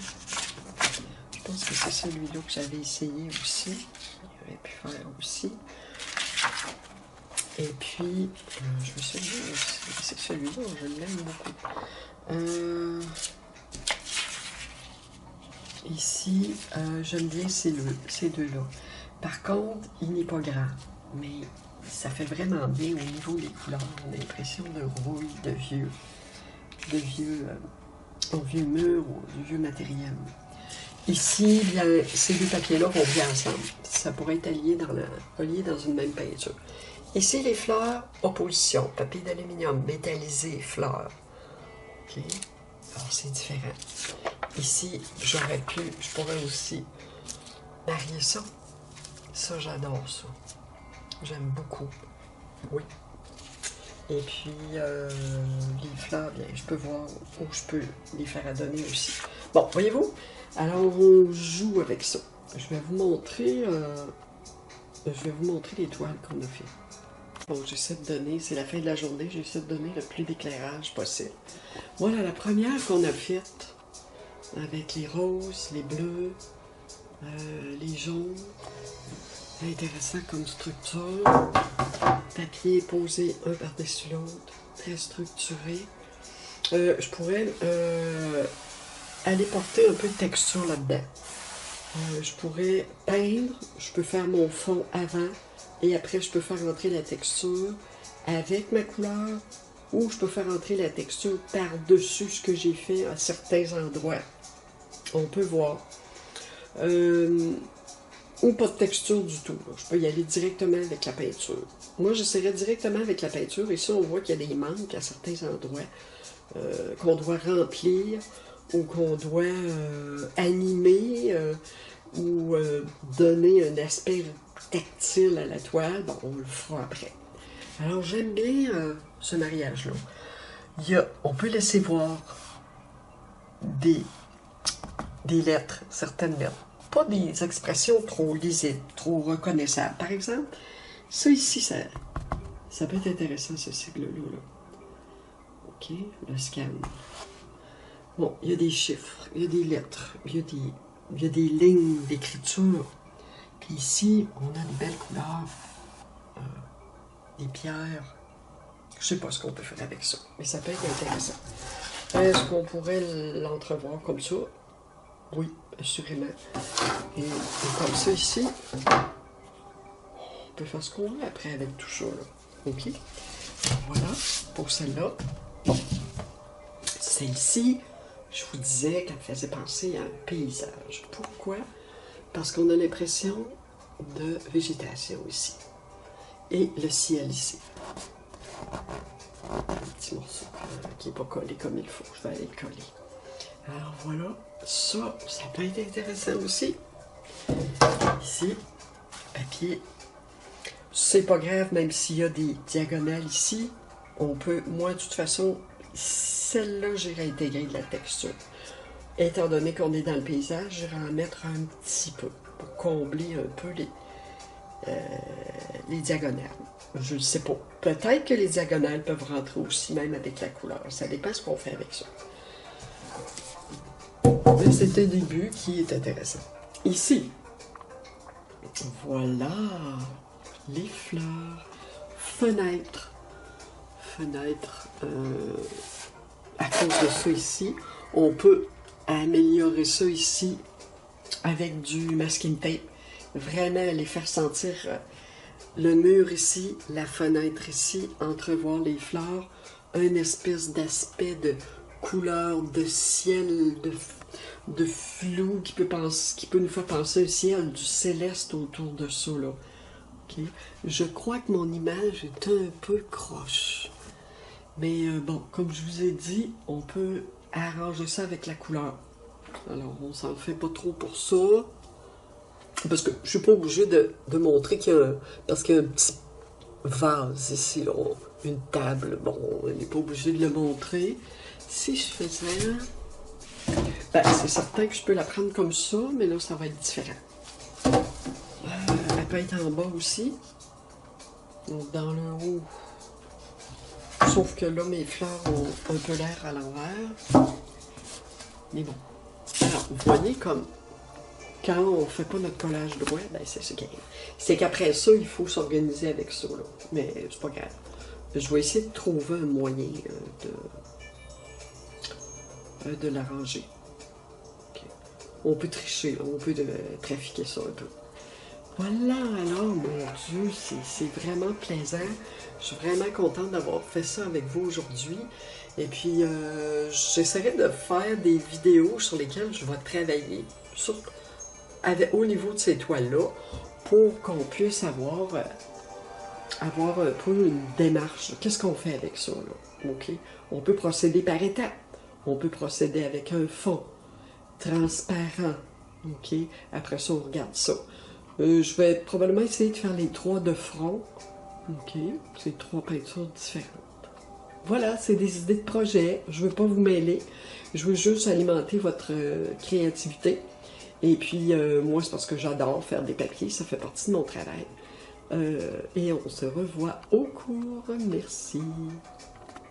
Je pense que c'est celui-là que j'avais essayé aussi. J'aurais pu faire aussi. Et puis, je me suis dit, c'est celui-là, je l'aime beaucoup. Ici, j'aime bien ces deux-là. Par contre, il n'est pas grand, mais ça fait vraiment bien au niveau des couleurs. On a l'impression de rouille, de vieux mur ou de vieux matériel. Ici, bien, ces deux papiers-là vont bien ensemble. Ça pourrait être relié dans une même peinture. Ici, les fleurs, opposition. Papier d'aluminium, métallisé, fleurs. OK? Alors, c'est différent. Ici, je pourrais aussi marier ça. Ça, j'adore ça. J'aime beaucoup. Oui. Et puis, les fleurs, bien, je peux voir où je peux les faire adonner aussi. Bon, voyez-vous? Alors, on joue avec ça. Je vais vous montrer les toiles qu'on a fait. Bon, j'essaie de donner, c'est la fin de la journée, j'essaie de donner le plus d'éclairage possible. Voilà la première qu'on a faite, avec les roses, les bleus, les jaunes. Intéressant comme structure. Papier posé un par-dessus l'autre, très structuré. Je pourrais aller porter un peu de texture là-dedans. Je pourrais peindre, je peux faire mon fond avant et après je peux faire rentrer la texture avec ma couleur ou je peux faire rentrer la texture par-dessus ce que j'ai fait à certains endroits. On peut voir. Ou pas de texture du tout. Là. Je peux y aller directement avec la peinture. Moi, j'essaierai directement avec la peinture. Ici, on voit qu'il y a des manques à certains endroits qu'on doit remplir ou qu'on doit animer ou donner un aspect tactile à la toile. Bon, on le fera après. Alors, j'aime bien ce mariage-là. On peut laisser voir des lettres, certaines lettres. Pas des expressions trop lisibles, trop reconnaissables. Par exemple, ça ici, ça peut être intéressant, ce sigle-là. OK, le scan. Bon, il y a des chiffres, il y a des lettres, il y a des lignes d'écriture. Puis ici, on a des belles couleurs, des pierres. Je sais pas ce qu'on peut faire avec ça, mais ça peut être intéressant. Est-ce qu'on pourrait l'entrevoir comme ça? Oui, assurément. Et comme ça ici, on peut faire ce qu'on veut après avec tout ça. Là. OK? Voilà, pour celle-là. Bon. Celle-ci, je vous disais qu'elle faisait penser à un paysage. Pourquoi? Parce qu'on a l'impression de végétation ici. Et le ciel ici. Un petit morceau qui n'est pas collé comme il faut. Je vais aller le coller. Alors voilà, ça peut être intéressant aussi. Ici, papier. C'est pas grave, même s'il y a des diagonales ici, on peut, moi de toute façon, celle-là, j'irai intégrer de la texture. Étant donné qu'on est dans le paysage, j'irai en mettre un petit peu pour combler un peu les diagonales. Je ne sais pas. Peut-être que les diagonales peuvent rentrer aussi, même avec la couleur. Ça dépend ce qu'on fait avec ça. Mais c'est un début qui est intéressant. Ici, voilà les fleurs, fenêtres, à cause de ça ici, on peut améliorer ça ici avec du masking tape, vraiment les faire sentir le mur ici, la fenêtre ici, entrevoir les fleurs, un espèce d'aspect de couleur, de ciel, de flou qui peut nous faire penser au ciel, du céleste autour de ça, là. Okay. Je crois que mon image est un peu croche. Mais bon, comme je vous ai dit, on peut arranger ça avec la couleur. Alors, on s'en fait pas trop pour ça. Parce que je suis pas obligée de montrer qu'il y a parce qu'il y a un petit vase ici, là, une table. Bon, on n'est pas obligé de le montrer. Si je faisais... Ben, c'est certain que je peux la prendre comme ça, mais là, ça va être différent. Elle peut être en bas aussi. Donc, dans le haut. Sauf que là, mes fleurs ont un peu l'air à l'envers. Mais bon. Alors, vous voyez comme quand on fait pas notre collage droit, ben c'est ce qui arrive. C'est qu'après ça, il faut s'organiser avec ça, là. Mais c'est pas grave. Je vais essayer de trouver un moyen de l'arranger. Okay. On peut tricher, là. On peut trafiquer ça un peu. Voilà, alors, mon Dieu, c'est vraiment plaisant. Je suis vraiment contente d'avoir fait ça avec vous aujourd'hui. Et puis, j'essaierai de faire des vidéos sur lesquelles je vais travailler au niveau de ces toiles-là pour qu'on puisse avoir un peu une démarche. Qu'est-ce qu'on fait avec ça, là? OK? On peut procéder par étapes. On peut procéder avec un fond transparent. OK? Après ça, on regarde ça. Je vais probablement essayer de faire les 3 de front. OK? C'est 3 peintures différentes. voilà, c'est des idées de projet. Je veux pas vous mêler. Je veux juste alimenter votre créativité. Et puis, moi, c'est parce que j'adore faire des papiers. Ça fait partie de mon travail. Et on se revoit au cours. Merci.